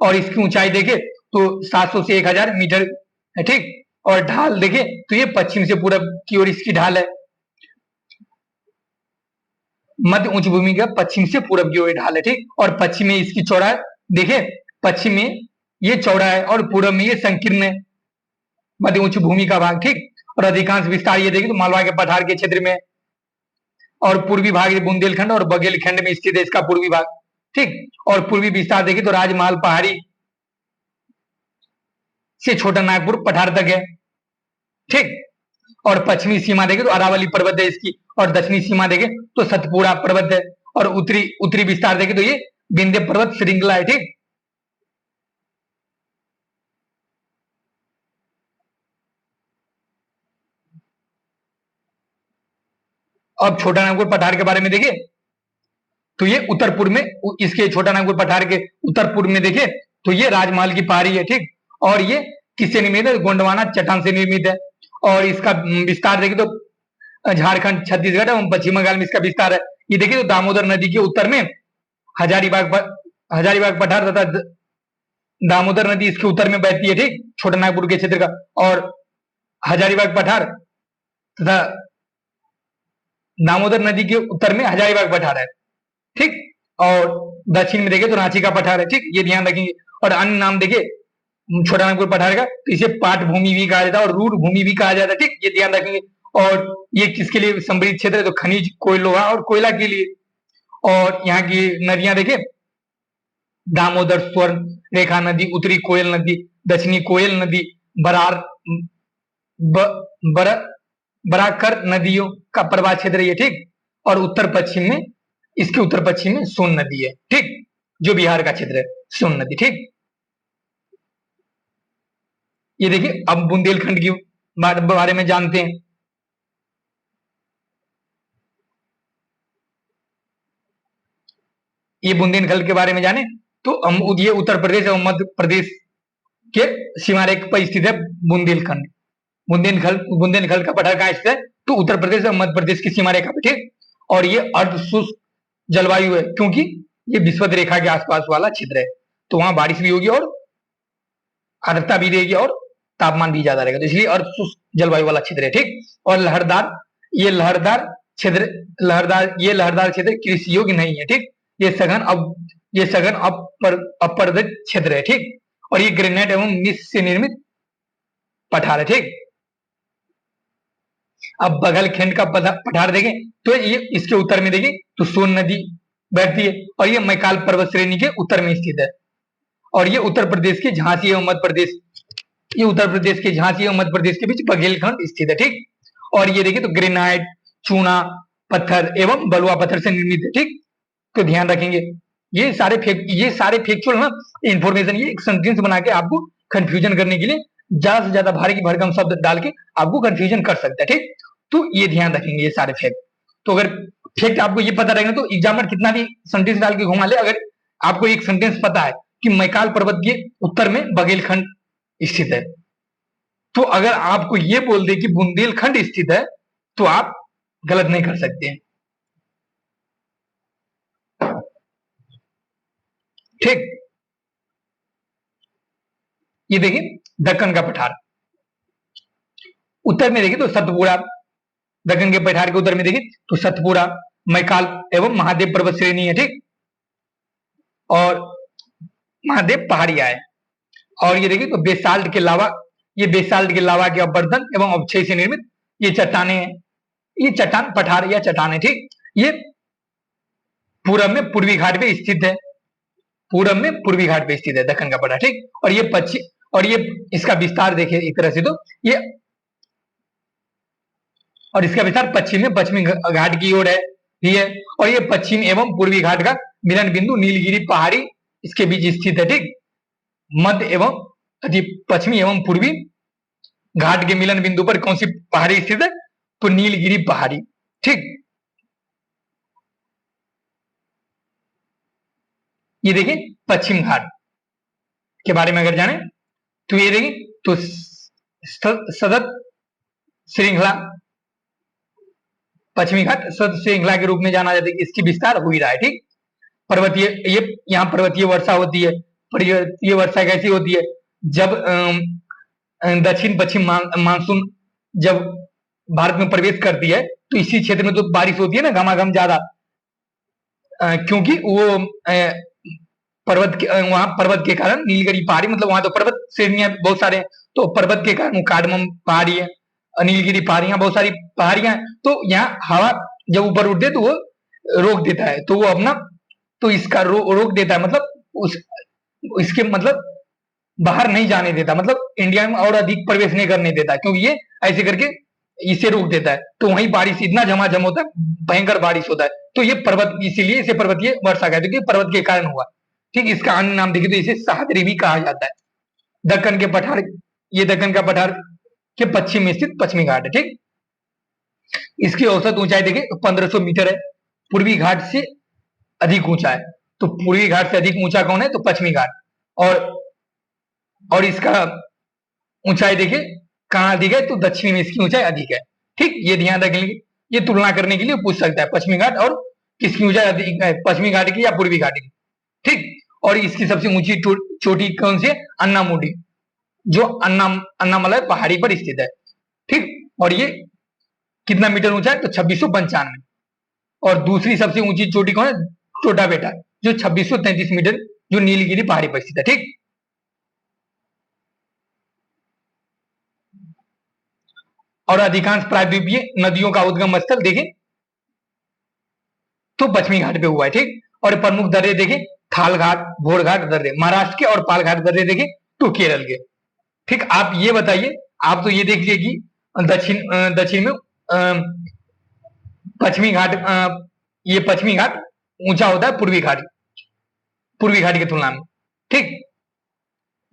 और इसकी ऊंचाई देखे तो 700 से 1000 मीटर है। ठीक, और ढाल देखे तो ये पश्चिम से पूरब की ओर इसकी ढाल है। मध्य उच्च भूमि का पश्चिम से पूरब की ओर ढाल है। ठीक, और पश्चिम में इसकी चौड़ाई देखे, पश्चिम में ये चौड़ा है और पूरब में ये संकीर्ण है, मध्य उच्च भूमि का भाग। ठीक, और अधिकांश विस्तार ये देखे तो मालवा के पठार के क्षेत्र में, और पूर्वी भाग बुंदेलखंड और बघेलखंड में स्थित है इसका पूर्वी भाग। ठीक, और पूर्वी विस्तार देखे तो राजमहल पहाड़ी से छोटा नागपुर पठार तक है। ठीक, और पश्चिमी सीमा देखे तो अरावली पर्वत है इसकी, और दक्षिणी सीमा देखे तो सतपुड़ा पर्वत है, और उत्तरी विस्तार देखे तो ये विंध्य पर्वत श्रृंखला है। ठीक, अब छोटा नागपुर पठार के बारे में देखे तो ये उत्तर पूर्व में, इसके छोटा नागपुर पठार के उत्तर पूर्व में देखे तो ये राजमहल की पहाड़ी है। ठीक, और ये किससे निर्मित है? गोंडवाना चट्टान से निर्मित है। और इसका विस्तार देखे तो झारखंड, छत्तीसगढ़ एवं पश्चिम बंगाल में इसका विस्तार है। ये देखिए तो दामोदर नदी के उत्तर में हजारीबाग पठार तथा दामोदर नदी इसके उत्तर में बहती है। ठीक, छोटा नागपुर के क्षेत्र का, और हजारीबाग पठार तथा दामोदर नदी के उत्तर में हजारीबाग पठार है। ठीक, और दक्षिण में देखे तो रांची का पठार है। ठीक, ये ध्यान रखेंगे। और अन्य नाम देखे छोटा नागपुर पठार का तो इसे पाट भूमि भी कहा जाता है और रूढ़ भूमि भी कहा जाता है। ठीक, ये ध्यान रखेंगे। और ये किसके लिए समृद्ध क्षेत्र है? तो खनिज, लोहा और कोयला के लिए। और यहाँ की नदियां देखे, दामोदर, स्वर्ण रेखा नदी, उत्तरी कोयल नदी, दक्षिणी कोयल नदी, बरार बराकर नदियों का प्रवाह क्षेत्र है। ठीक, और उत्तर पश्चिम में, इसके उत्तर पश्चिम में सोन नदी है। ठीक, जो बिहार का क्षेत्र है, सोन नदी। ठीक, ये देखिए अब बुंदेलखंड के बारे में जानते हैं। ये बुंदेलखंड के बारे में जाने तो हम ये उत्तर प्रदेश और मध्य प्रदेश के सीमारेखा पर स्थित है बुंदेलखंड। बुंदेलखंड का पठार कहाँ स्थित है? तो उत्तर प्रदेश और मध्य प्रदेश की सीमा रेखा पे। ठीक, और ये अर्ध शुष्क जलवायु है, क्योंकि ये विषुवत रेखा के आसपास वाला क्षेत्र है, तो वहां बारिश भी होगी और आर्द्रता भी रहेगी और तापमान भी ज्यादा रहेगा, तो इसलिए अर्ध शुष्क जलवायु वाला क्षेत्र है। ठीक, और लहरदार क्षेत्र कृषि योग्य नहीं है। ठीक, ये सघन अपर्दत क्षेत्र है। ठीक, और ये ग्रेनाइट एवं मिस से निर्मित पठार है। ठीक, अब बघेलखंड का पठार देखें तो ये इसके उत्तर में देखें तो सोन नदी बहती है, और ये मैकाल पर्वत श्रेणी के उत्तर में स्थित है। और ये उत्तर प्रदेश के झांसी एवं मध्य प्रदेश के बीच बघेलखंड स्थित है। ठीक, और ये देखिए तो ग्रेनाइट, चूना पत्थर एवं बलुआ पत्थर से निर्मित है। ठीक, तो ध्यान रखेंगे। ये सारे फैक्चुअल ना इंफॉर्मेशन, ये एक सेंटेंस बना के आपको कंफ्यूजन करने के लिए ज्यादा से ज्यादा भारी की भरकम शब्द डाल के आपको कंफ्यूजन कर सकता है। ठीक, तो ये ध्यान रखेंगे ये सारे फैक्ट। तो अगर फैक्ट आपको ये पता रहेगा तो एग्जामिनर कितना भी सेंटेंस डाल के घुमा ले, अगर आपको एक सेंटेंस पता है कि मैकाल पर्वत के उत्तर में बघेलखंड स्थित है, तो अगर आपको ये बोल दे कि बुंदेलखंड स्थित है, तो आप गलत नहीं कर सकते हैं। ठीक, ये देखिए दक्कन का पठार उत्तर में देखिए तो सतपुड़ा, दक्कन के पठार के उत्तर में देखिए तो सतपुड़ा, मैकाल एवं महादेव पर्वत श्रेणी है। ठीक, और महादेव पहाड़िया है। और ये देखिए तो बेसाल्ट के लावा के अवर्धन एवं अवक्षय से निर्मित ये चट्टाने हैं। ये चट्टान पठार या चट्टान है। ठीक, ये पूरब में पूर्वी घाट पे स्थित है। पूरब में पूर्वी घाट पे स्थित है दक्कन का पठार, ठीक। और ये पश्चिम, और ये इसका विस्तार देखे एक तरह से तो ये, और इसका विस्तार पश्चिम में पश्चिमी घाट की ओर है, ठीक है। और ये पश्चिम एवं पूर्वी घाट का मिलन बिंदु नीलगिरी पहाड़ी इसके बीच स्थित है, ठीक। मध्य एवं पश्चिमी एवं पूर्वी घाट के मिलन बिंदु पर कौन सी पहाड़ी स्थित है, तो नीलगिरी पहाड़ी, ठीक। ये देखिए पश्चिम घाट के बारे में अगर जाने तो ये देखिए, तो सतत श्रृंखला, पश्चिमी घाट सतत श्रृंखला के रूप में जाना जाता है, इसकी विस्तार हो ही रहा है, ठीक। पर्वतीय, ये यहाँ पर्वतीय वर्षा होती है। पर्वतीय वर्षा कैसी होती है, जब दक्षिण पश्चिम मानसून जब भारत में प्रवेश करती है तो इसी क्षेत्र में तो बारिश होती है ना घमाघम ज्यादा, क्योंकि वो वहां पर्वत के कारण नीलगिरी पहाड़ी, मतलब वहां तो पर्वत श्रेणियां बहुत सारे हैं, तो पर्वत के कारण कार्डमम पहाड़ी है, नीलगिरी पहाड़ियां बहुत सारी पहाड़ियां हैं, तो यहाँ हवा जब ऊपर उठते तो वो रोक देता है, तो वो अपना, तो इसका रोक देता है, मतलब इसके मतलब बाहर नहीं जाने देता, मतलब इंडिया में और अधिक प्रवेश नहीं करने देता, क्योंकि ये ऐसे करके इसे रोक देता है, तो वहीं बारिश इतना झमाझम होता है, भयंकर बारिश होता है, तो ये पर्वत, इसीलिए इसे पर्वतीय वर्षा कहते हैं, क्योंकि पर्वत के कारण हुआ, ठीक। इसका अन्य नाम देखिए तो इसे सह्याद्री भी कहा जाता है। दक्कन के पठार, ये दक्कन का पठार के पश्चिम में स्थित पश्चिमी घाट है, ठीक। इसकी औसत ऊंचाई देखिए 1500 मीटर है, पूर्वी घाट से अधिक ऊंचा है, तो पूर्वी घाट से अधिक ऊंचा कौन है, तो पश्चिमी घाट। और इसका ऊंचाई देखिए कहाँ अधिक है, तो दक्षिण में इसकी ऊंचाई अधिक है, ठीक। ये ध्यान रखेंगे, ये तुलना करने के लिए पूछ सकता है पश्चिमी घाट और किसकी ऊंचाई अधिक है, पश्चिमी घाट की या पूर्वी घाट की, ठीक। और इसकी सबसे ऊंची चोटी कौन सी है, अन्नामुडी, जो अन्नामलई पहाड़ी पर स्थित है, ठीक। और ये कितना मीटर ऊंचा है, तो 2695। और दूसरी सबसे ऊंची चोटी कौन है, छोटा बेटा, जो 2633 मीटर, जो नीलगिरी पहाड़ी पर स्थित है, ठीक। और अधिकांश प्रायद्वीपीय नदियों का उद्गम स्थल देखें तो पश्चिमी घाट पे हुआ है, ठीक। और प्रमुख दर्रे देखें, थाल घाट, भोर घाट दर्रे महाराष्ट्र के, और पाल घाट दर्रे देखें तो केरल के, ठीक। आप ये बताइए, आप तो ये देख लीजिए कि दक्षिण में पश्चिमी घाट, ये पश्चिमी घाट ऊंचा होता है पूर्वी घाट की तुलना में, ठीक।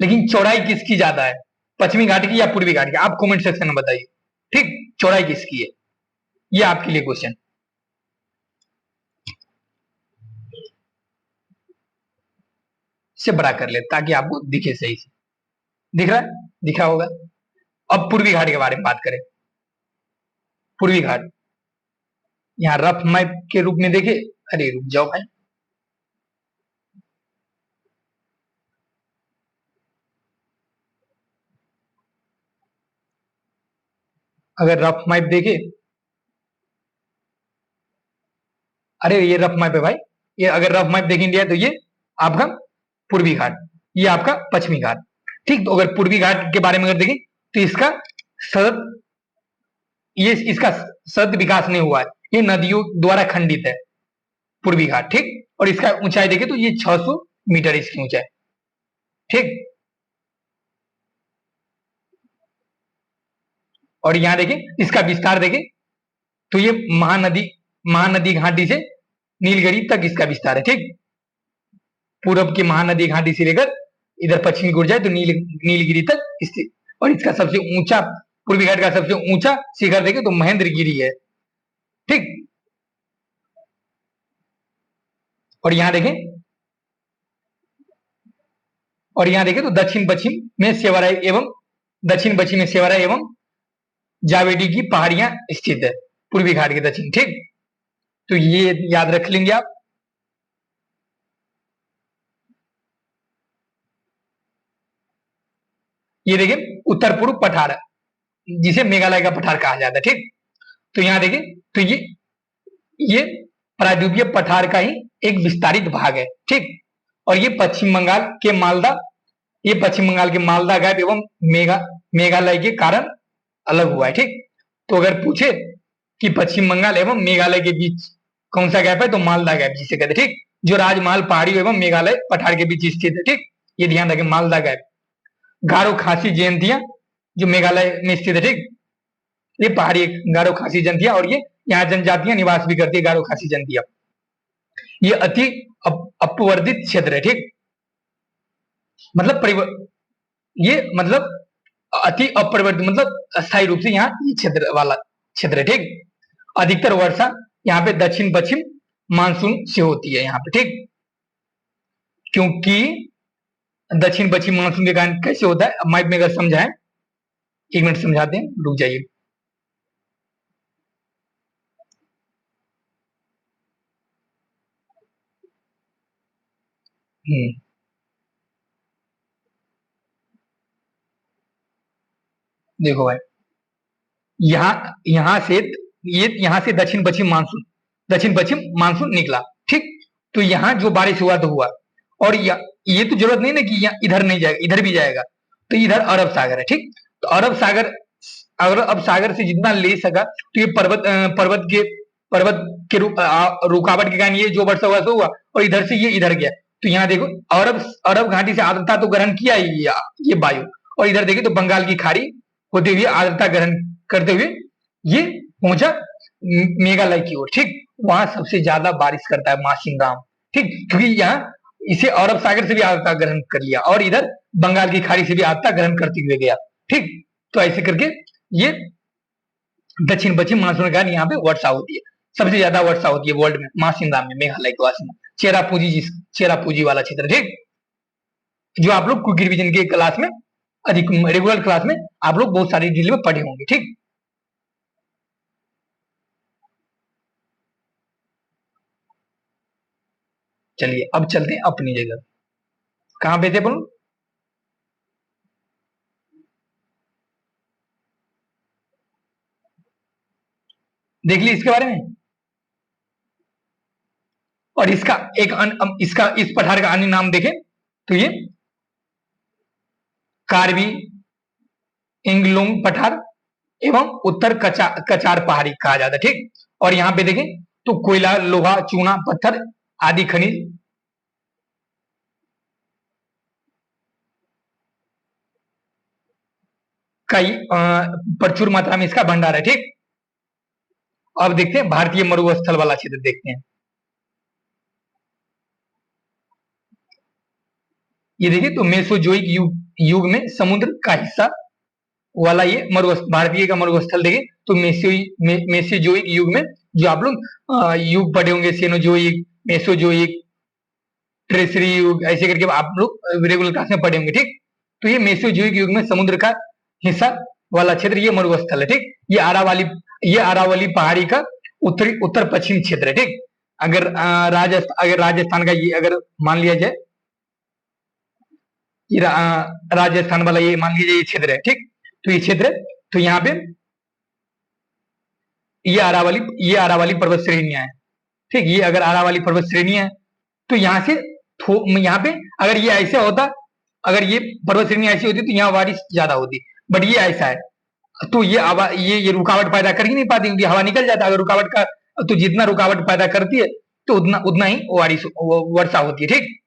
लेकिन चौड़ाई किसकी ज्यादा है, पश्चिमी घाट की या पूर्वी घाट की, आप कमेंट सेक्शन में बताइए, ठीक। चौड़ाई किसकी है, ये आपके लिए क्वेश्चन। से बड़ा कर ले ताकि आपको दिखे सही से, दिख रहा है, दिखा होगा। अब पूर्वी घाट के बारे में बात करें। पूर्वी घाट यहाँ रफ मैप के रूप में देखे, अरे रुक जाओ भाई, अगर रफ मैप देखे, अरे ये रफ मैप है भाई, ये अगर रफ मैप देखें इंडिया तो ये आपका पूर्वी घाट, ये आपका पश्चिमी घाट, ठीक। तो अगर पूर्वी घाट के बारे में अगर देखें तो इसका सतत, ये इसका सतत विकास नहीं हुआ है, ये नदियों द्वारा खंडित है पूर्वी घाट, ठीक। और इसका ऊंचाई देखें तो ये 600 मीटर इसकी ऊंचाई, ठीक। और यहां देखें इसका विस्तार देखें तो ये महानदी घाटी से नीलगिरी तक इसका विस्तार है, ठीक। पूरब की महानदी घाटी से लेकर इधर पश्चिमी की ओर जाए तो नीलगिरी तक स्थित, और इसका सबसे ऊंचा, पूर्वी घाट का सबसे ऊंचा शिखर देखें तो महेंद्रगिरी है, ठीक। और यहां देखें, तो दक्षिण पश्चिम में सेवरा एवं जावेडी की पहाड़ियां स्थित है पूर्वी घाट के दक्षिण, ठीक। तो ये याद रख लेंगे आप। ये देखिए उत्तर पूर्व पठार, जिसे मेघालय का पठार कहा जाता है, ठीक। तो यहां देखिए, तो ये प्रायद्वीपीय पठार का ही एक विस्तारित भाग है, ठीक। और ये पश्चिम बंगाल के मालदा गैप एवं मेघालय के कारण अलग हुआ है, ठीक। तो अगर पूछे कि पश्चिम बंगाल एवं मेघालय के बीच कौन सा गैप है, तो मालदा गैप जिसे कहते हैं, ठीक। जो राजमहल पहाड़ी एवं मेघालय पठार के बीच स्थित है। ठीक, ये ध्यान रखें, मालदा गैप। गारो खासी जयंतियां जो मेघालय में स्थित है। ठीक, ये पहाड़ी गारो खासी जयंतियां, और ये यहाँ जनजातियां निवास भी करती है, गारो खासी जयंतियां। ये अति अपवर्दित क्षेत्र है। ठीक, मतलब ये मतलब अति अपरिवर्तित मतलब अस्थायी रूप से यहाँ ये क्षेत्र वाला क्षेत्र है। ठीक, अधिकतर वर्षा यहाँ पे दक्षिण पश्चिम मानसून से होती है यहाँ पे। ठीक, क्योंकि दक्षिण पश्चिम मानसून के कारण कैसे होता है, माइक में अगर समझाएं, 1 मिनट समझाते हैं, रुक जाइए। देखो भाई, यहाँ से दक्षिण पश्चिम मानसून निकला। ठीक, तो यहाँ जो बारिश हुआ तो हुआ, और ये तो जरूरत नहीं ना कि यहाँ इधर नहीं जाएगा, इधर भी जाएगा, तो इधर अरब सागर है। ठीक, तो अरब सागर से जितना ले सका, तो ये पर्वत के रुकावट के कारण ये जो वर्षा हुआ तो हुआ, और इधर से ये इधर गया। तो यहाँ देखो, अरब घाटी से आर्द्रता तो ग्रहण किया ही ये वायु, और इधर देखिए तो बंगाल की खाड़ी होते हुए आर्द्रता ग्रहण करते हुए ये पहुंचा मेघालय की ओर। ठीक, वहां सबसे ज्यादा बारिश करता है मासिंगाम। ठीक, क्योंकि यहाँ इसे अरब सागर से भी आर्द्रता ग्रहण कर लिया, और इधर बंगाल की खाड़ी से भी आर्द्रता ग्रहण करते हुए गया। ठीक, तो ऐसे करके ये दक्षिण पश्चिम मानसून के कारण यहाँ पे वर्षा होती है, सबसे ज्यादा वर्षा होती है वर्ल्ड में मासिंगाम में, मेघालय के वासी में, चेरापूंजी वाला क्षेत्र। ठीक, जो आप लोग क्विक रिवीजन के क्लास में, अधिक रेगुलर क्लास में आप लोग बहुत सारी डिटेल में पढ़े होंगे। ठीक, चलिए अब चलते हैं अपनी जगह। कहां पे थे बोलो? देख ली इसके बारे में, और इसका इसका इस पठार का अन्य नाम देखें तो ये कार्बी इंगलुंग पठार एवं उत्तर कचार पहाड़ी कहा जाता है। ठीक, और यहाँ पे देखें तो कोयला, लोहा, चूना, पत्थर आदि खनिज कई प्रचुर मात्रा में इसका भंडार है। ठीक, अब देखते हैं भारतीय मरुस्थल वाला क्षेत्र देखते हैं। ये देखिए तो मेसोजोइक युग में समुद्र का हिस्सा वाला ये भारतीय का मरुस्थल देखें तो मेसोजोइक युग में, जो आप लोग युग पढ़े होंगे, सेनोजोइक, मेसोजोइक, ट्रेसरी युग, ऐसे करके आप लोग रेगुलर क्लास में पढ़े होंगे। ठीक, तो ये मेसोजोइक युग में समुद्र का हिस्सा वाला क्षेत्र ये मरुस्थल है। ठीक, ये अरावली पहाड़ी का उत्तर पश्चिम क्षेत्र है। ठीक, अगर राजस्थान का ये अगर मान लिया जाए, ये राजस्थान वाला ये मान लीजिए ये क्षेत्र है। ठीक, तो ये क्षेत्र है, तो यहाँ पे ये अरावली पर्वत श्रेणियां है। ठीक, ये अगर अरावली पर्वत श्रेणियां है, तो यहाँ पे अगर ये ऐसे होता, अगर ये पर्वत श्रेणी ऐसी होती तो यहाँ बारिश ज्यादा होती, बट ये ऐसा है, तो ये रुकावट पैदा कर ही नहीं पाती, क्योंकि हवा निकल जाता है। अगर रुकावट का, तो जितना रुकावट पैदा करती है तो उतना ही वर्षा होती है। ठीक,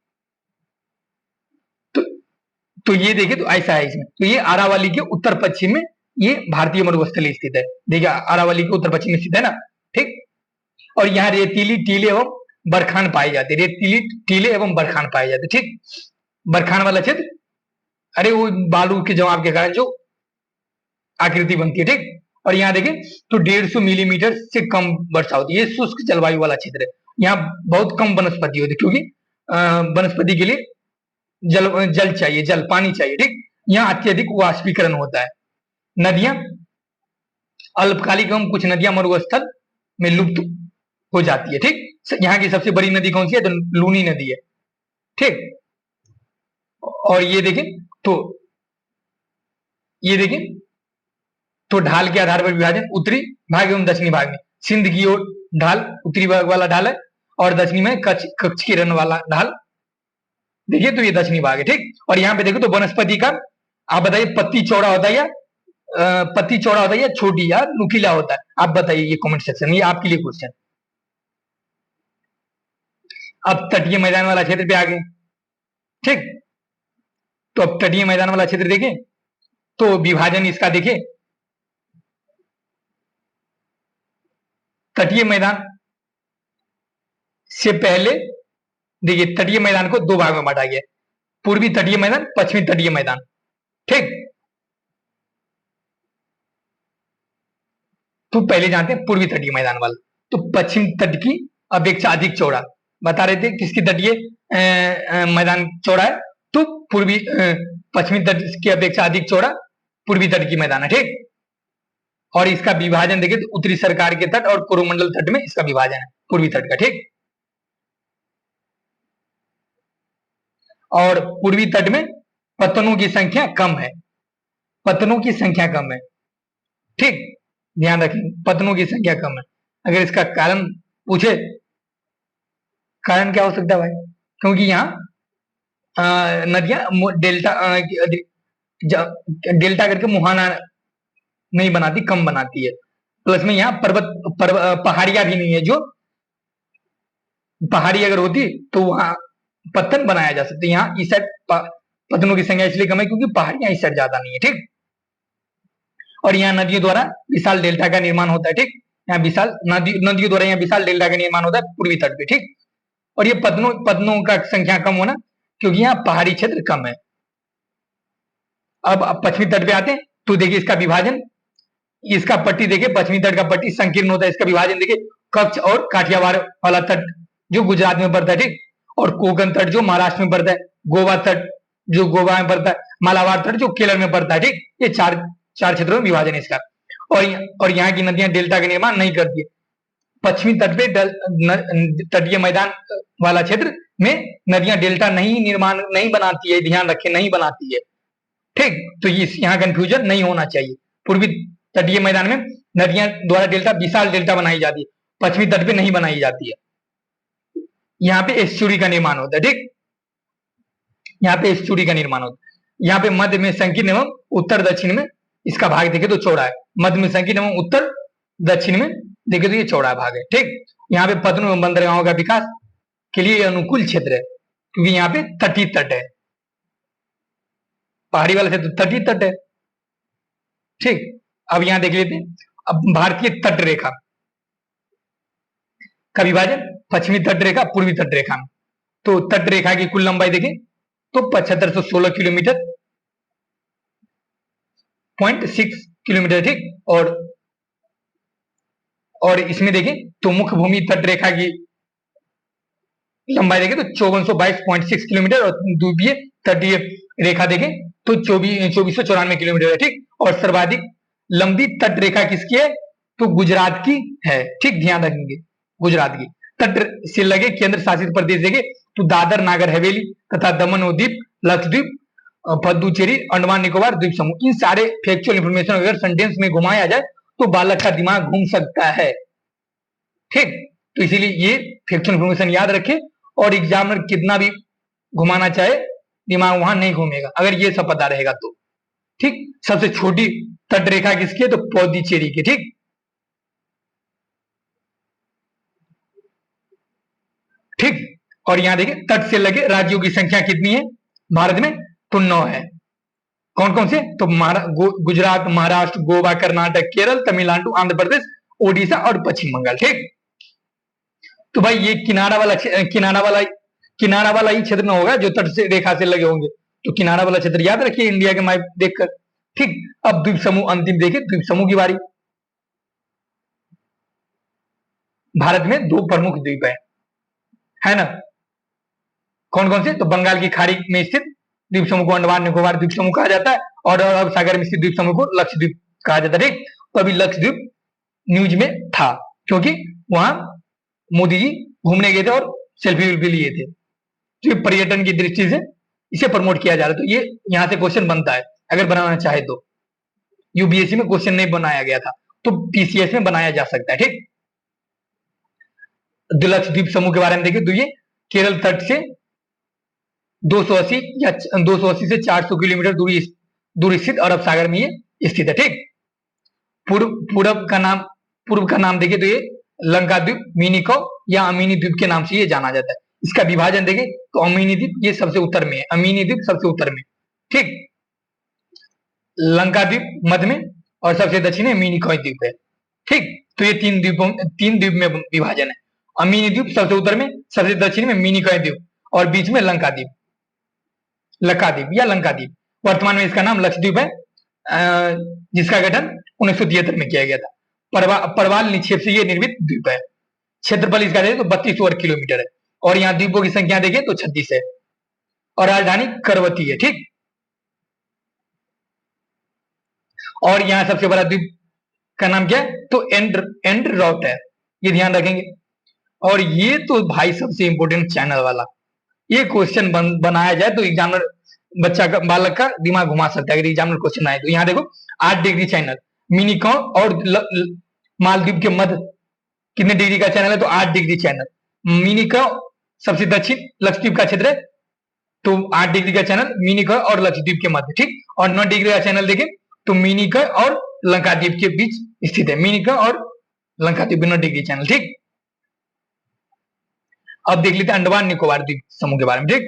तो तो ये देखिए तो ऐसा है इसमें, तो ये अरावली के उत्तर पश्चिम में ये भारतीय मरुस्थल स्थित है। देखिए अरावली के उत्तर पश्चिम में स्थित है ना। ठीक, और यहाँ रेतीली टीले एवं बरखान पाए जाते हैं, रेतीली टीले एवं बरखान पाए जाते हैं। ठीक, बरखान वाला क्षेत्र, अरे वो बालू के जमाव के कारण जो आकृति बनती है। ठीक, और यहाँ देखें तो 150 मिलीमीटर से कम वर्षा होती है, ये शुष्क जलवायु वाला क्षेत्र है। यहाँ बहुत कम वनस्पति होती है, क्योंकि वनस्पति के लिए जल चाहिए, पानी चाहिए। ठीक, यहाँ अत्यधिक वाष्पीकरण होता है। नदियां अल्पकालिक एवं कुछ नदियां मरुस्थल में लुप्त हो जाती है। ठीक, यहाँ की सबसे बड़ी नदी कौन सी है? तो लूनी नदी है। ठीक, और ये देखें तो ढाल के आधार पर विभाजन उत्तरी भाग एवं दक्षिणी भाग में, सिंध की ओर ढाल उत्तरी भाग वाला ढाल है, और दक्षिणी में कच्छ के रन वाला ढाल, देखिए तो ये दक्षिणी भाग है। ठीक, और यहाँ पे देखो तो वनस्पति का, आप बताइए पत्ती चौड़ा होता है या छोटी या नुकीला होता है? आप बताइए ये कमेंट सेक्शन में, ये आपके लिए क्वेश्चन। अब तटीय मैदान वाला क्षेत्र पे आ गए। ठीक, तो अब तटीय मैदान वाला क्षेत्र देखें तो विभाजन इसका देखें, तटीय मैदान से पहले देखिए तटीय मैदान को दो भाग में बांटा गया, पूर्वी तटीय मैदान, पश्चिमी तटीय मैदान। ठीक, तो पहले जानते हैं पूर्वी तटीय मैदान वाला। तो पश्चिम तट की अपेक्षा अधिक चौड़ा, बता रहे थे किसकी तटीय मैदान चौड़ा है, तो पूर्वी पश्चिमी तट की अपेक्षा अधिक चौड़ा पूर्वी तट की मैदान है। ठीक, और इसका विभाजन देखिए तो उत्तरी सरकार के तट और कोरोमंडल तट में इसका विभाजन है पूर्वी तट का। ठीक, और पूर्वी तट में पत्तनों की संख्या कम है, पत्तनों की संख्या कम है। ठीक, ध्यान रखें पत्तनों की संख्या कम है। अगर इसका कारण पूछे, कारण क्या हो सकता है भाई, क्योंकि यहाँ नदियां डेल्टा डेल्टा करके मुहाना नहीं बनाती, कम बनाती है। प्लस में यहाँ पहाड़ियां भी नहीं है, जो पहाड़ी अगर होती तो वहां पत्तन बनाया जा सकता है। यहाँ इस साइड पत्तनों की संख्या इसलिए कम है क्योंकि पहाड़ियां इस साइड ज्यादा नहीं है। ठीक, और यहाँ नदियों द्वारा विशाल डेल्टा का निर्माण होता है। ठीक, यहाँ विशाल नदियों द्वारा यहाँ विशाल डेल्टा का निर्माण होता है पूर्वी तट पे। ठीक, और ये पत्तनों का संख्या कम होना क्योंकि यहाँ पहाड़ी क्षेत्र कम है। अब पश्चिमी तट पे आते हैं तो देखिए इसका विभाजन, इसका पट्टी देखिए पश्चिमी तट का पट्टी संकीर्ण होता है, इसका विभाजन देखिए कच्छ और काठियावाड़ वाला तट जो गुजरात में पड़ता है। ठीक, और कोंकण तट जो महाराष्ट्र में पड़ता है, गोवा तट जो गोवा में पड़ता है, मालाबार तट जो केरल में पड़ता है। ठीक, ये चार क्षेत्रों में विभाजन है इसका। और यहाँ की नदियां डेल्टा का निर्माण नहीं करती है। पश्चिमी तट पे तटीय मैदान वाला क्षेत्र में नदियां डेल्टा नहीं बनाती है, ध्यान रखें नहीं बनाती है। ठीक, तो यहाँ कंफ्यूजन नहीं होना चाहिए। पूर्वी तटीय मैदान में नदियां द्वारा डेल्टा विशाल डेल्टा बनाई जाती है, पश्चिमी तट पे नहीं बनाई जाती है। यहाँ पे एस्चुरी का निर्माण होता है। ठीक, यहाँ पे एस्चुरी का निर्माण होता है। यहाँ पे मध्य में संकीर्ण एवं उत्तर दक्षिण में इसका भाग देखे तो चौड़ा है, मध्य में संकीर्ण एवं उत्तर दक्षिण में देखे तो ये चौड़ा भाग है। ठीक, यहाँ पे पत्तनों एवं बंदरगाहों का विकास के लिए अनुकूल क्षेत्र है क्योंकि यहाँ पे तटीय तट है, पहाड़ी वाला क्षेत्र तटीय तट है। ठीक, अब यहाँ देख लेते हैं अब भारतीय तट रेखा का विभाजन पश्चिमी तट रेखा पूर्वी तट रेखा में। तो तट रेखा की कुल लंबाई देखें तो 7516 किलोमीटर 0.6 किलोमीटर। ठीक, और इसमें देखें तो मुख्य भूमि तट रेखा की लंबाई देखें तो 5422.6 किलोमीटर और द्वीपीय तटीय रेखा देखें तो 2494 किलोमीटर है। ठीक, और सर्वाधिक लंबी तट रेखा किसकी है, तो गुजरात की है। ठीक, ध्यान रखेंगे गुजरात की। तट से लगे केंद्र शासित प्रदेश देखे तो दादर नागर हवेली तथा दमन और दीप, लक्षद्वीप, पुदुचेरी, अंडमान निकोबार द्वीप समूह। इन सारे फैक्चुअल इंफॉर्मेशन अगर सेंटेंस में घुमाया जाए तो बालक का दिमाग घूम सकता है। ठीक, तो इसीलिए ये फैक्चुअल इंफॉर्मेशन याद रखें और एग्जामिनर कितना भी घुमाना चाहे दिमाग वहां नहीं घूमेगा अगर ये सब पता रहेगा तो। ठीक, सबसे छोटी तट रेखा किसकी है, तो पुदुचेरी की। ठीक, ठीक, और यहां देखिए तट से लगे राज्यों की संख्या कितनी है भारत में, तो 9 है। कौन कौन से, तो गुजरात, महाराष्ट्र, गोवा, कर्नाटक, केरल, तमिलनाडु, आंध्र प्रदेश, ओडिशा और पश्चिम बंगाल। ठीक, तो भाई ये किनारा वाला ही क्षेत्र में होगा जो तट से रेखा से लगे होंगे, तो किनारा वाला क्षेत्र याद रखिए इंडिया के मैप देखकर। ठीक, अब द्वीप समूह अंतिम देखिए, द्वीप समूह की बारी। भारत में 2 प्रमुख द्वीप है ना, कौन कौन से, तो बंगाल की खाड़ी में स्थित द्वीप समूह को अंडमान निकोबार द्वीप समूह कहा जाता है और अरब सागर में स्थित द्वीप समूह को लक्षद्वीप कहा जाता है। ठीक, तो अभी लक्षद्वीप न्यूज में था क्योंकि वहां मोदी जी घूमने गए थे और सेल्फी वेल्फी लिए थे, तो पर्यटन की दृष्टि से इसे प्रमोट किया जा रहा है। तो ये यहां से क्वेश्चन बनता है अगर बनाना चाहे तो। यूपीएससी में क्वेश्चन नहीं बनाया गया था तो पीसीएस में बनाया जा सकता है। ठीक, लक्षद्वीप समूह के बारे में देखिए तो ये केरल तट से 280 से 400 किलोमीटर दूरी स्थित अरब सागर में ये स्थित है। ठीक, पूर्व का नाम देखिए तो ये लंका द्वीप, मिनिको या अमीनी द्वीप के नाम से ये जाना जाता है। इसका विभाजन देखें तो अमीनी द्वीप ये सबसे उत्तर में है, अमीनी द्वीप सबसे उत्तर में, ठीक। लंका द्वीप मध्य में और सबसे दक्षिण में मिनिकॉय द्वीप है, ठीक। तो ये तीन द्वीप में विभाजन है। अमीनी द्वीप सबसे उत्तर में, सबसे दक्षिण में मिनिकॉय द्वीप और बीच में लंका द्वीप, लकाद्वीप या लंका द्वीप। वर्तमान में इसका नाम लक्षद्वीप है, जिसका गठन 1973 में किया गया था। परवाल निक्षेप से ये निर्मित द्वीप है। क्षेत्रफल इसका देखें तो 32 वर्ग किलोमीटर है और यहाँ द्वीपों की संख्या देखें तो 36 है और राजधानी करवती है, ठीक। और यहाँ सबसे बड़ा द्वीप का नाम क्या है तो एंडरॉट है, ये ध्यान रखेंगे। और ये तो भाई सबसे इंपोर्टेंट चैनल वाला, ये क्वेश्चन बनाया जाए तो एग्जामिनर बच्चा का बालक का दिमाग घुमा सकता है अगर एग्जामिनर क्वेश्चन आए तो। यहाँ देखो 8 डिग्री चैनल मिनिकॉय और मालदीव के मध्य कितने डिग्री का चैनल है तो 8 डिग्री चैनल। मिनिकॉय सबसे दक्षिण लक्षद्वीप का क्षेत्र है तो 8 डिग्री का चैनल मिनिकॉय और लक्षद्वीप के मध्य, ठीक। और 9 डिग्री का चैनल देखें तो मिनिकॉय और लंकाद्वीप के बीच स्थित है, मिनिकॉय और लंकाद्वीप 9 डिग्री चैनल, ठीक। अब देख लेते हैं अंडमान निकोबार द्वीप समूह के बारे में, ठीक।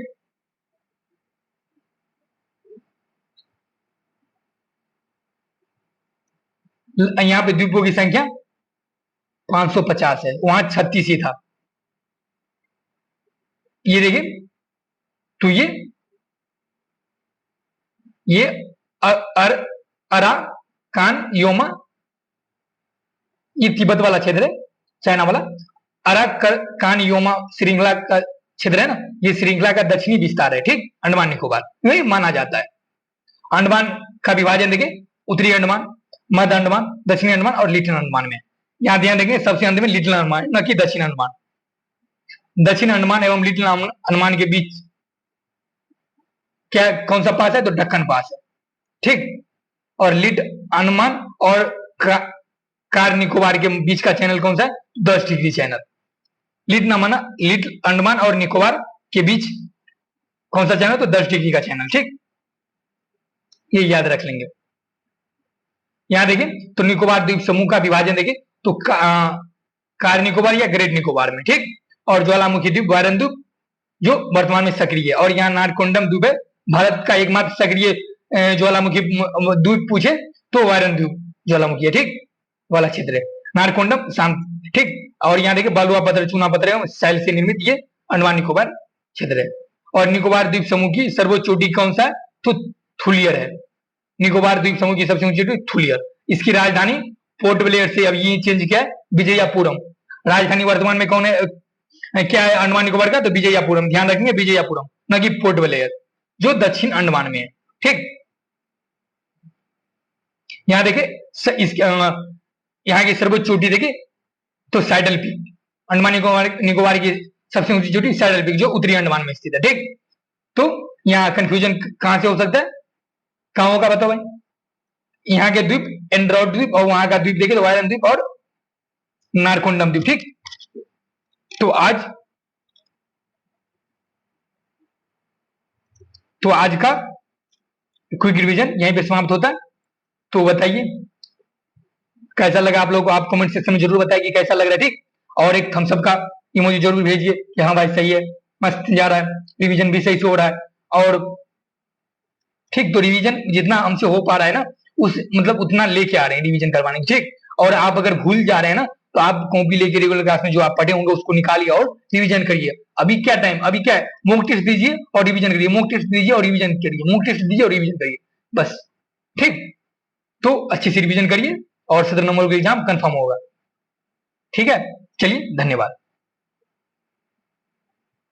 यहाँ पे द्वीपों की संख्या 550 है, वहां 36 ही था। ये देखिए तो ये अराकान योमा, ये तिब्बत वाला क्षेत्र है, चाइना वाला। अराकान योमा श्रृंखला का क्षेत्र है ना, ये श्रृंखला का दक्षिणी विस्तार है, ठीक। अंडमान निकोबार यही माना जाता है। अंडमान का विभाजन देखें उत्तरी अंडमान, मध्य अंडमान, दक्षिणी अंडमान और लिटिल अंडमान में। यहां ध्यान देंगे सबसे अंत में लिटिल अंडमान, न कि दक्षिण अंडमान। दक्षिण अंडमान एवं लिटिल अंडमान के बीच क्या कौन सा पास है तो दक्कन पास है, ठीक। और लिट अंडमान और कार निकोबार के बीच का चैनल कौन सा है 10 डिग्री चैनल। लिट अंडमान और निकोबार के बीच कौन सा चैनल तो 10 डिग्री का चैनल, ठीक। ये याद रख लेंगे। यहां देखें तो निकोबार द्वीप समूह का विभाजन देखें तो कार निकोबार या ग्रेट निकोबार में, ठीक। और ज्वालामुखी द्वीप वायरन द्वीप जो वर्तमान में सक्रिय है। और यहाँ नारकोंडम द्वीप है, भारत का एकमात्र सक्रिय ज्वालामुखी द्वीप पूछे तो वायरन द्वीप ज्वालामुखी है, ठीक, वाला क्षेत्र है। नारकोंडम शांत, ठीक। और यहाँ देखिए बालुआ पत्थर चूना पत्थर है सैल से निर्मित ये अंडमान निकोबार क्षेत्र है। और निकोबार द्वीप समूह की सर्वोच्च चोटी कौन सा है तो थुलियर है। निकोबार द्वीप समूह की सबसे ऊंची चोटी थुलियर। इसकी राजधानी पोर्ट ब्लेयर से अब ये चेंज किया है विजयपुरम। राजधानी वर्तमान में कौन है क्या है अंडमान निकोबार का तो विजयपुरम, ध्यान रखेंगे विजयपुरम न कि पोर्ट ब्लेयर जो दक्षिण अंडमान में है, ठीक। यहां देखे यहाँ की सर्वोच्च चोटी देखे तो सैडल पीक, अंडमान निकोबार की सबसे ऊंची चोटी सैडल पीक जो उत्तरी अंडमान में स्थित है, ठीक। तो यहाँ कंफ्यूजन कहां से हो सकता है, कहां होगा बताओ भाई। यहाँ के द्वीप एंड्रॉड द्वीप और वहां का द्वीप देखे तो वायरन द्वीप और नारकोंडम द्वीप, ठीक। तो आज का क्विक रिवीजन यहीं पे समाप्त होता है। तो बताइए कैसा लगा आप लोगों को, आप कमेंट सेक्शन में जरूर बताइए कि कैसा लग रहा है, ठीक। और एक थम्स अप का इमोजी जरूर भेजिए कि हाँ भाई सही है, मस्त जा रहा है, रिवीजन भी सही से हो रहा है। और ठीक तो रिवीजन जितना हमसे हो पा रहा है ना उस मतलब उतना लेके आ रहे हैं रिवीजन करवाने की, ठीक। और आप अगर भूल जा रहे हैं ना तो आप कॉपी लेके रेगुलर क्लास में जो आप पढ़े होंगे उसको निकालिए और रिवीजन करिए। अभी क्या टाइम, अभी क्या है मॉक टेस्ट दीजिए और रिवीजन करिए, मॉक टेस्ट दीजिए और रिवीजन करिए, मॉक टेस्ट दीजिए और रिवीजन करिए, बस, ठीक। तो अच्छे से रिवीजन करिए और 17 नंबर का एग्जाम कंफर्म होगा, ठीक है। चलिए धन्यवाद।